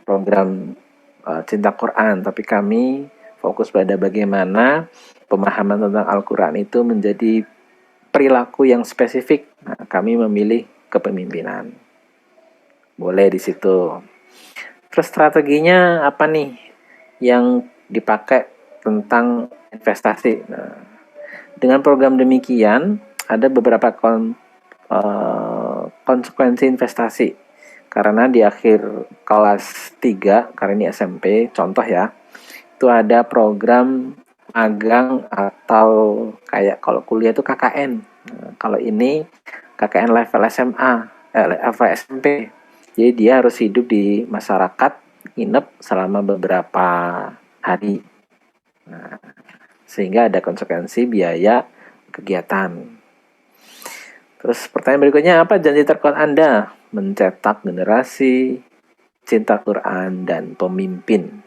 program cinta Quran, tapi kami fokus pada bagaimana pemahaman tentang Al-Quran itu menjadi perilaku yang spesifik. Nah, kami memilih kepemimpinan. Boleh di situ. Terus strateginya apa nih yang dipakai tentang investasi? Nah, dengan program demikian ada beberapa konsekuensi investasi. Karena di akhir kelas 3, karena ini SMP, contoh ya, itu ada program magang atau kayak kalau kuliah itu KKN. Nah, kalau ini KKN level SMA, level SMP. Jadi dia harus hidup di masyarakat, nginep selama beberapa hari. Nah, sehingga ada konsekuensi biaya kegiatan. Terus pertanyaan berikutnya, apa janji terkuat Anda mencetak generasi cinta Quran dan pemimpin?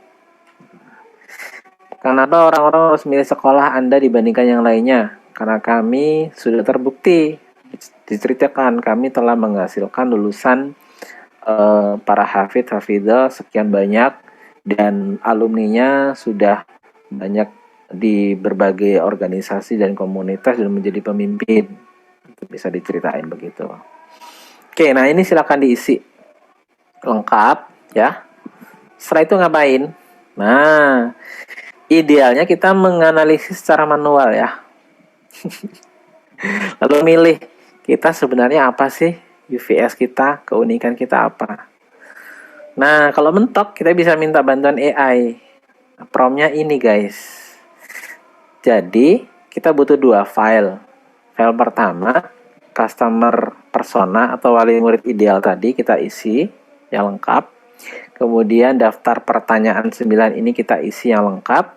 Kenapa orang-orang harus milih sekolah Anda dibandingkan yang lainnya? Karena kami sudah terbukti, diceritakan kami telah menghasilkan lulusan para hafidah sekian banyak, dan alumninya sudah banyak di berbagai organisasi dan komunitas dan menjadi pemimpin. Itu bisa diceritain begitu. Oke, nah ini silakan diisi lengkap ya. Setelah itu ngapain? Nah, idealnya kita menganalisis secara manual ya. Lalu milih kita sebenarnya apa sih UVS kita, keunikan kita apa. Nah, kalau mentok kita bisa minta bantuan AI. Promnya ini guys. Jadi, kita butuh 2 file. File pertama, customer persona atau wali murid ideal tadi kita isi yang lengkap. Kemudian daftar pertanyaan 9 ini kita isi yang lengkap.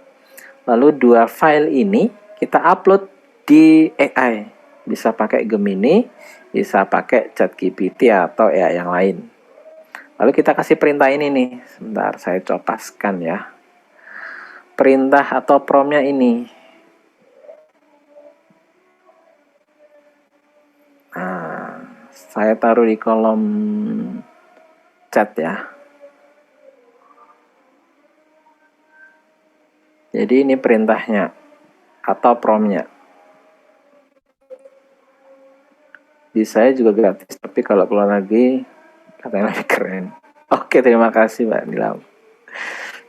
Lalu 2 file ini kita upload di AI. Bisa pakai Gemini, bisa pakai ChatGPT atau AI yang lain. Lalu kita kasih perintah ini nih. Sebentar, saya copaskan ya. Perintah atau promnya ini. Nah, saya taruh di kolom chat ya. Jadi ini perintahnya atau promnya. Di saya juga gratis, tapi kalau keluar lagi katanya lebih keren. Oke, terima kasih Mbak Nilam.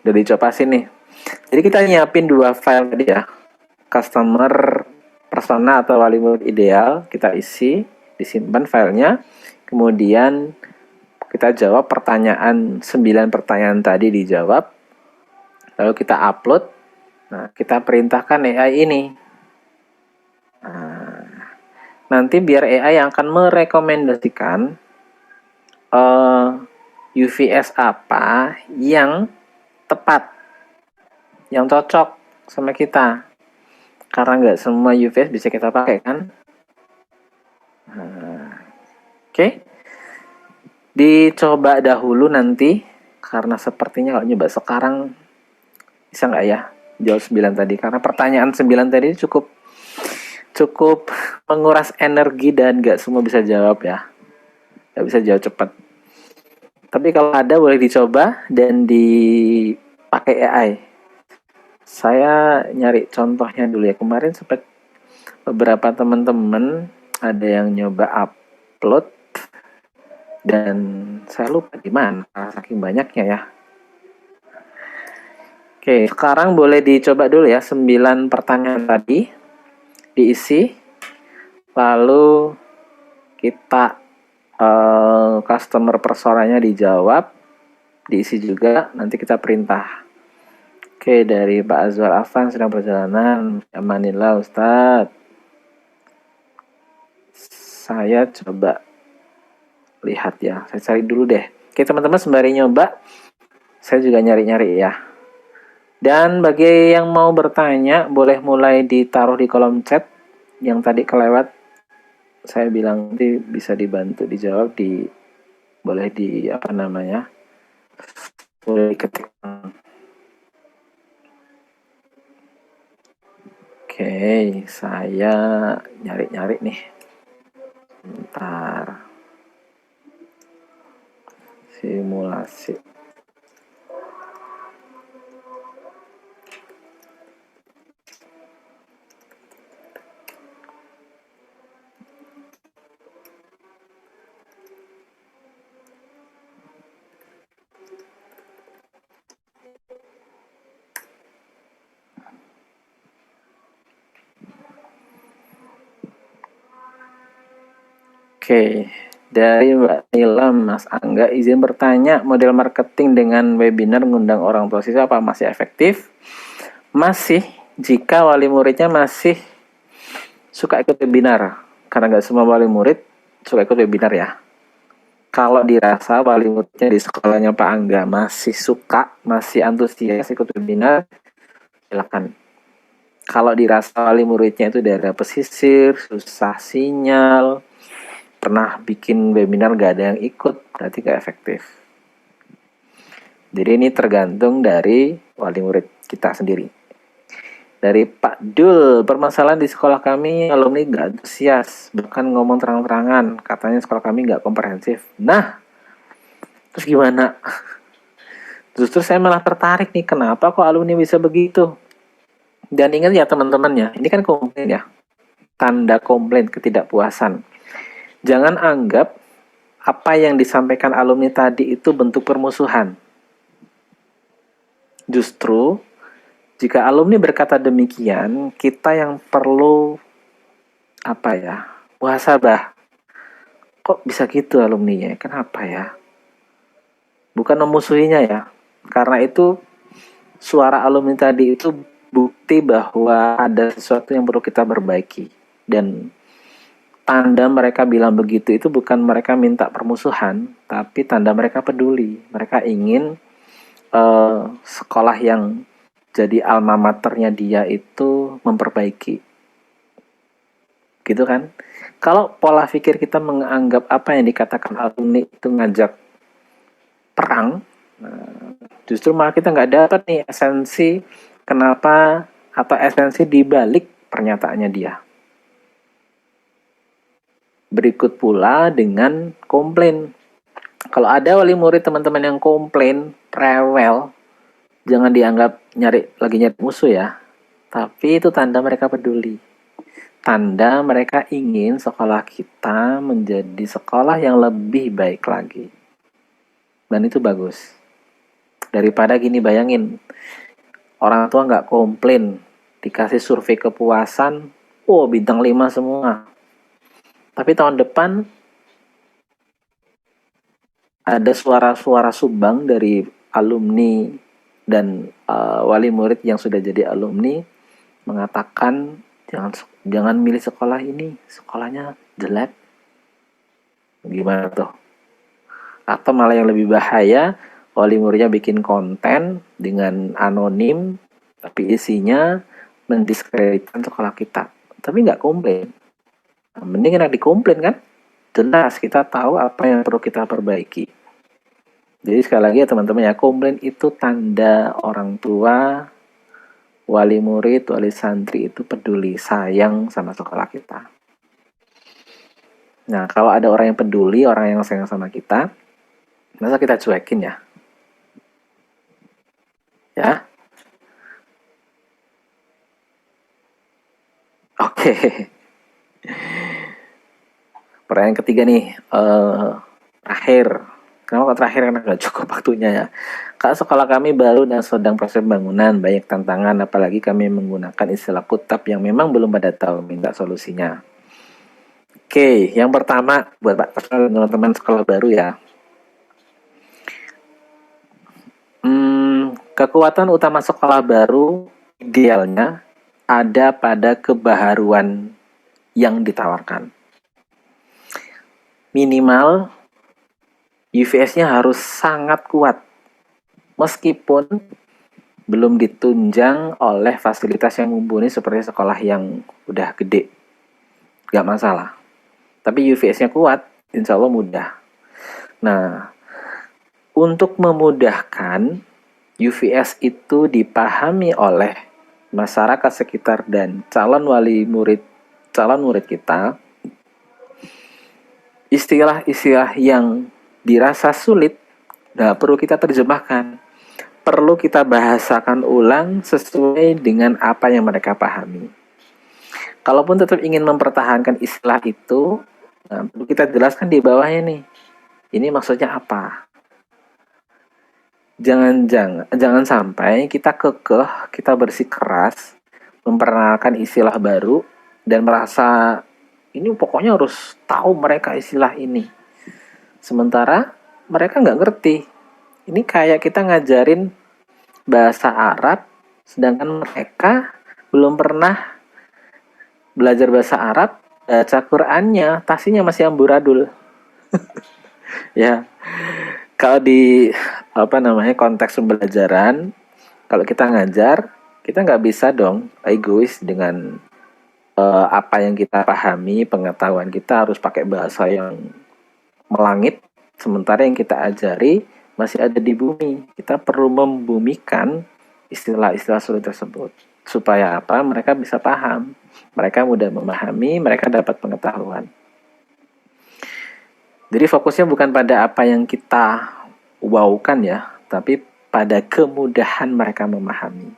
Udah dicopasin nih. Jadi kita nyiapin 2 file tadi ya. Customer persona atau wali murid ideal, kita isi, disimpan filenya. Kemudian kita jawab pertanyaan, 9 pertanyaan tadi dijawab. Lalu kita upload. Nah, kita perintahkan AI ini. Nah, nanti biar AI yang akan merekomendasikan UVS apa yang tepat yang cocok sama kita. Karena nggak semua UVS bisa kita pakai kan. Oke. Dicoba dahulu nanti. Karena sepertinya kalau nyoba sekarang bisa nggak ya jawab 9 tadi. Karena pertanyaan 9 tadi cukup menguras energi dan nggak semua bisa jawab ya. Nggak bisa jawab cepat. Tapi kalau ada boleh dicoba dan dipakai AI. Saya nyari contohnya dulu ya. Kemarin sempat beberapa teman-teman ada yang nyoba upload dan saya lupa di mana saking banyaknya ya. Oke, sekarang boleh dicoba dulu ya 9 pertanyaan tadi diisi. Lalu kita customer persoranya dijawab, diisi juga, nanti kita perintah. Oke, dari Pak Azwar Afan sedang perjalanan. Amanillah Ustadz. Saya coba lihat ya, saya cari dulu deh. Oke teman-teman, sembari nyoba, saya juga nyari-nyari ya. Dan bagi yang mau bertanya, boleh mulai ditaruh di kolom chat yang tadi kelewat. Saya bilang nanti bisa dibantu dijawab boleh boleh diketik. Oke, saya nyari-nyari nih. Bentar. Simulasi. Oke, dari Mbak Nilam, Mas Angga izin bertanya, model marketing dengan webinar ngundang orang tua siswa apa masih efektif? Masih, jika wali muridnya masih suka ikut webinar. Karena nggak semua wali murid suka ikut webinar ya. Kalau dirasa wali muridnya di sekolahnya Pak Angga masih suka, masih antusias ikut webinar, silakan. Kalau dirasa wali muridnya itu daerah pesisir, susah sinyal, pernah bikin webinar gak ada yang ikut, berarti gak efektif. Jadi ini tergantung dari wali murid kita sendiri. Dari Pak Dul, permasalahan di sekolah kami alumni gak antusias, bahkan ngomong terang-terangan, katanya sekolah kami gak komprehensif. Nah, terus gimana? Justru saya malah tertarik nih, kenapa kok alumni bisa begitu? Dan ingat ya teman-teman ya, ini kan komplain ya, tanda komplain ketidakpuasan. Jangan anggap apa yang disampaikan alumni tadi itu bentuk permusuhan. Justru, jika alumni berkata demikian, kita yang perlu muhasabah. Kok bisa gitu alumninya? Kenapa ya? Bukan memusuhinya ya. Karena itu suara alumni tadi itu bukti bahwa ada sesuatu yang perlu kita perbaiki. Dan tanda mereka bilang begitu itu bukan mereka minta permusuhan, tapi tanda mereka peduli. Mereka ingin sekolah yang jadi alma maternya dia itu memperbaiki. Gitu kan? Kalau pola pikir kita menganggap apa yang dikatakan alumni itu ngajak perang, justru malah kita nggak dapat nih esensi kenapa atau esensi dibalik pernyataannya dia. Berikut pula dengan komplain. Kalau ada wali murid teman-teman yang komplain, rewel, jangan dianggap lagi nyari musuh ya. Tapi itu tanda mereka peduli. Tanda mereka ingin sekolah kita menjadi sekolah yang lebih baik lagi. Dan itu bagus. Daripada gini, bayangin, orang tua nggak komplain, dikasih survei kepuasan, bintang 5 semua. Tapi tahun depan ada suara-suara sumbang dari alumni dan wali murid yang sudah jadi alumni mengatakan jangan milih sekolah ini, sekolahnya jelek. Gimana tuh? Atau malah yang lebih bahaya, wali muridnya bikin konten dengan anonim tapi isinya mendiskreditkan sekolah kita. Tapi nggak komplain. Nah, mending enak dikomplain kan? Jelas kita tahu apa yang perlu kita perbaiki. Jadi sekali lagi ya teman-teman ya, komplain itu tanda orang tua, wali murid, wali santri itu peduli, sayang sama sekolah kita. Nah, kalau ada orang yang peduli, orang yang sayang sama kita, masa kita cuekin ya? Ya, oke. Pertanyaan ketiga nih, terakhir. Kenapa kok terakhir? Karena nggak cukup waktunya ya. Kak, sekolah kami baru dan sedang proses bangunan, banyak tantangan, apalagi kami menggunakan istilah kutab yang memang belum pada tahu, minta solusinya. Oke, yang pertama buat Pak teman-teman sekolah baru ya. Kekuatan utama sekolah baru idealnya ada pada kebaharuan yang ditawarkan. Minimal UVS-nya harus sangat kuat, meskipun belum ditunjang oleh fasilitas yang mumpuni seperti sekolah yang udah gede. Gak masalah. Tapi UVS-nya kuat, insya Allah mudah. Nah, untuk memudahkan UVS itu dipahami oleh masyarakat sekitar dan calon murid kita, istilah-istilah yang dirasa sulit nggak perlu kita terjemahkan, perlu kita bahasakan ulang sesuai dengan apa yang mereka pahami. Kalaupun tetap ingin mempertahankan istilah itu, nah, perlu kita jelaskan di bawahnya nih, ini maksudnya apa. Jangan sampai kita kekeh, kita bersikeras memperkenalkan istilah baru dan merasa ini pokoknya harus tahu mereka istilah ini. Sementara mereka nggak ngerti. Ini kayak kita ngajarin bahasa Arab, sedangkan mereka belum pernah belajar bahasa Arab, baca Qur'annya, tasinya masih amburadul. Ya, kalau di konteks pembelajaran, kalau kita ngajar, kita nggak bisa dong egois dengan apa yang kita pahami, pengetahuan kita harus pakai bahasa yang melangit, sementara yang kita ajari masih ada di bumi. Kita perlu membumikan istilah-istilah sulit tersebut supaya apa? Mereka bisa paham, mereka mudah memahami, mereka dapat pengetahuan. Jadi fokusnya bukan pada apa yang kita wowkan ya, tapi pada kemudahan mereka memahami.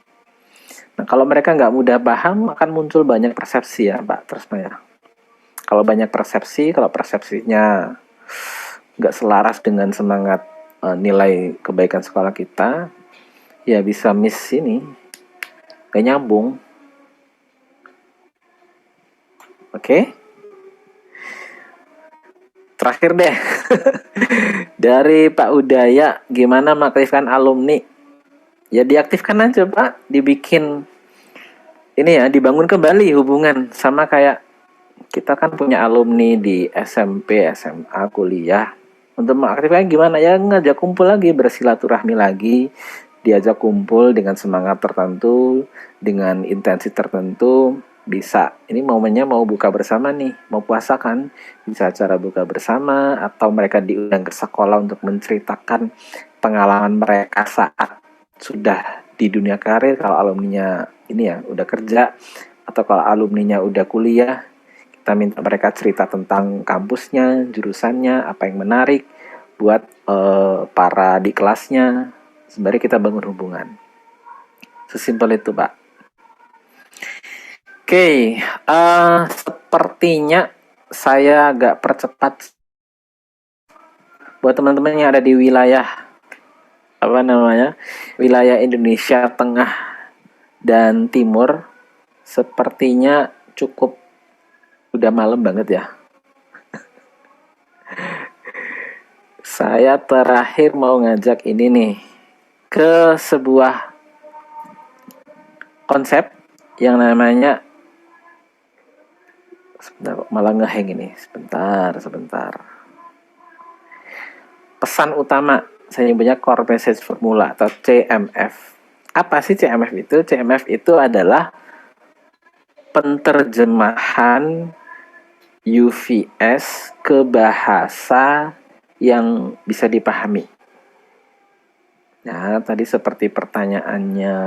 Nah, kalau mereka nggak mudah paham, akan muncul banyak persepsi ya, Pak Tresna ya. Kalau banyak persepsi, kalau persepsinya nggak selaras dengan semangat nilai kebaikan sekolah kita, ya bisa miss ini, nggak nyambung. Oke? Terakhir deh, dari Pak Udaya, gimana mengaktifkan alumni? Ya diaktifkan aja Pak, dibikin ini ya, dibangun kembali hubungan. Sama kayak kita kan punya alumni di SMP, SMA, kuliah. Untuk mengaktifkan gimana ya, ngajak kumpul lagi, bersilaturahmi lagi, diajak kumpul dengan semangat tertentu, dengan intensi tertentu. Bisa, ini momennya mau buka bersama nih, mau puasa kan, bisa acara buka bersama, atau mereka diundang ke sekolah untuk menceritakan pengalaman mereka saat sudah di dunia karir. Kalau alumninya ini ya udah kerja, atau kalau alumninya udah kuliah, kita minta mereka cerita tentang kampusnya, jurusannya, apa yang menarik buat para di kelasnya. Sebenarnya kita bangun hubungan. Sesimpel itu, Pak. Oke, sepertinya saya agak percepat buat teman-teman yang ada di wilayah wilayah Indonesia Tengah dan Timur. Sepertinya cukup udah malam banget ya. Saya terakhir mau ngajak ini nih ke sebuah konsep yang namanya, sebentar malah ngeheng ini, sebentar. Pesan utama, saya nyebutnya Core Message Formula atau CMF. Apa sih CMF itu? CMF itu adalah penterjemahan UVS ke bahasa yang bisa dipahami. Nah, tadi seperti pertanyaannya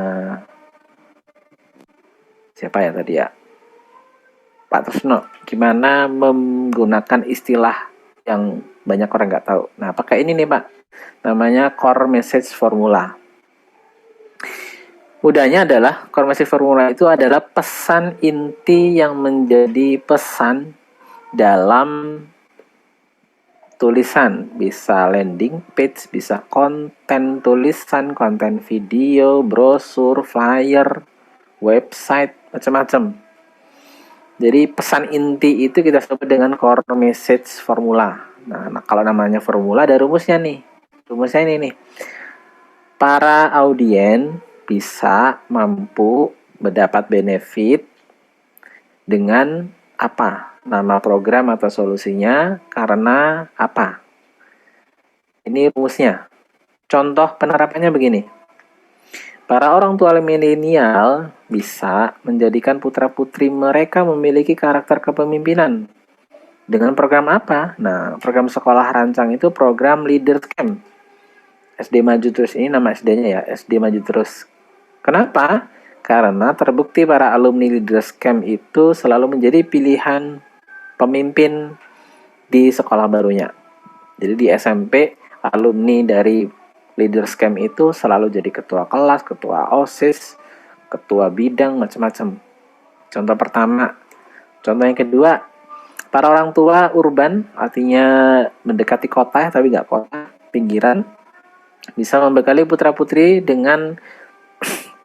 siapa ya tadi ya? Pak Tresno, gimana menggunakan istilah yang banyak orang nggak tahu? Nah, pakai ini nih Pak, namanya Core Message Formula. Mudahnya adalah Core Message Formula itu adalah pesan inti yang menjadi pesan dalam tulisan, bisa landing page, bisa konten tulisan, konten video, brosur, flyer, website, macam-macam. Jadi pesan inti itu kita sebut dengan core message formula. Nah, kalau namanya formula ada rumusnya nih. Rumusnya ini nih. Para audien bisa mampu mendapat benefit dengan apa? Nama program atau solusinya karena apa? Ini rumusnya. Contoh penerapannya begini. Para orang tua milenial bisa menjadikan putra-putri mereka memiliki karakter kepemimpinan. Dengan program apa? Nah, program sekolah rancang itu program Leaders Camp. SD Maju Terus ini nama SD-nya ya, SD Maju Terus. Kenapa? Karena terbukti para alumni Leaders Camp itu selalu menjadi pilihan pemimpin di sekolah barunya. Jadi di SMP, alumni dari Leaders Camp itu selalu jadi ketua kelas, ketua OSIS, ketua bidang, macam-macam. Contoh pertama. Contoh yang kedua, para orang tua urban, artinya mendekati kota tapi nggak kota, pinggiran, bisa membekali putra-putri dengan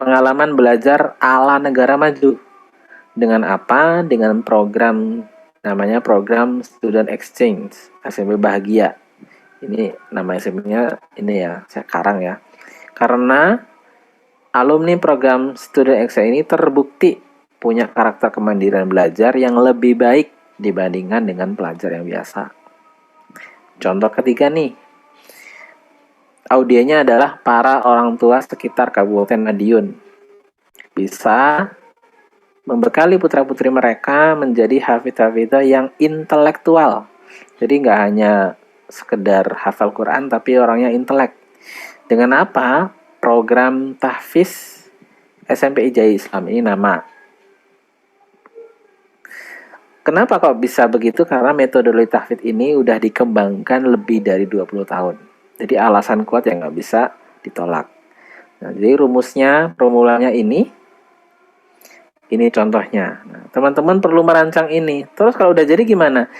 pengalaman belajar ala negara maju. Dengan apa? Dengan program namanya program Student Exchange, SMP Bahagia. Ini nama SMP-nya ini ya, sekarang ya. Karena alumni program Student Exchange ini terbukti punya karakter kemandirian belajar yang lebih baik dibandingkan dengan pelajar yang biasa. Contoh ketiga nih, audiennya adalah para orang tua sekitar Kabupaten Madiun. Bisa membekali putra-putri mereka menjadi hafidz-hafidhah yang intelektual. Jadi nggak hanya sekedar hafal Quran, tapi orangnya intelek. Dengan apa? Program tahfiz SMP Ijai Islam ini nama. Kenapa kok bisa begitu? Karena metodologi tahfidz ini udah dikembangkan lebih dari 20 tahun. Jadi alasan kuat yang nggak bisa ditolak. Nah, jadi rumusnya, formulanya ini contohnya. Nah, teman-teman perlu merancang ini. Terus kalau udah jadi gimana?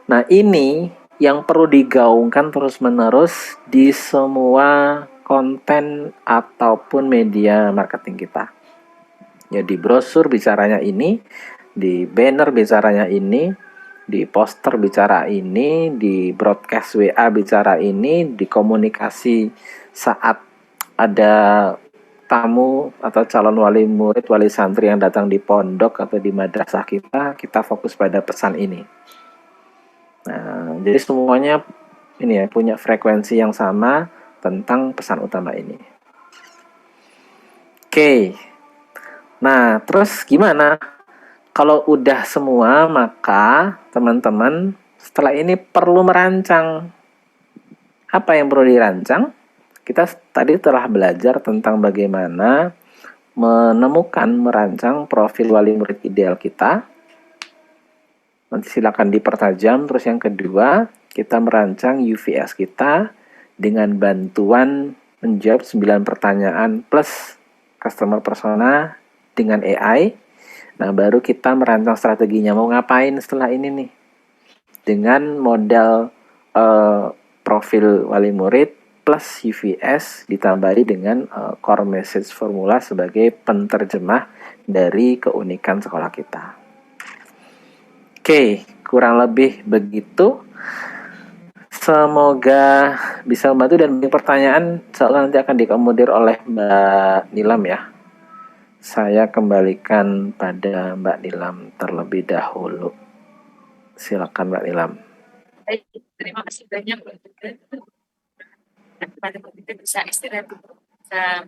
Nah, ini yang perlu digaungkan terus-menerus di semua konten ataupun media marketing kita. Ya, di brosur bicaranya ini, di banner bicaranya ini, di poster bicara ini, di broadcast WA bicara ini, di komunikasi saat ada tamu atau calon wali murid, wali santri yang datang di pondok atau di madrasah kita fokus pada pesan ini. Nah, jadi semuanya ini ya punya frekuensi yang sama tentang pesan utama ini. Oke. Nah, terus gimana? Kalau udah semua, maka teman-teman setelah ini perlu merancang. Apa yang perlu dirancang? Kita tadi telah belajar tentang bagaimana menemukan, merancang profil wali murid ideal kita. Nanti silakan dipertajam. Terus yang kedua, kita merancang UVS kita dengan bantuan menjawab 9 pertanyaan plus customer persona dengan AI. Nah, baru kita merancang strateginya. Mau ngapain setelah ini nih? Dengan modal profil wali murid plus UVS ditambahi dengan core message formula sebagai penterjemah dari keunikan sekolah kita. Oke, kurang lebih begitu. Semoga bisa membantu dan pertanyaan insyaallah nanti akan dikomodir oleh Mbak Nilam ya. Saya kembalikan pada Mbak Nilam terlebih dahulu. Silakan Mbak Nilam. Baik, terima kasih banyak. Pada kita bisa istirahat, bisa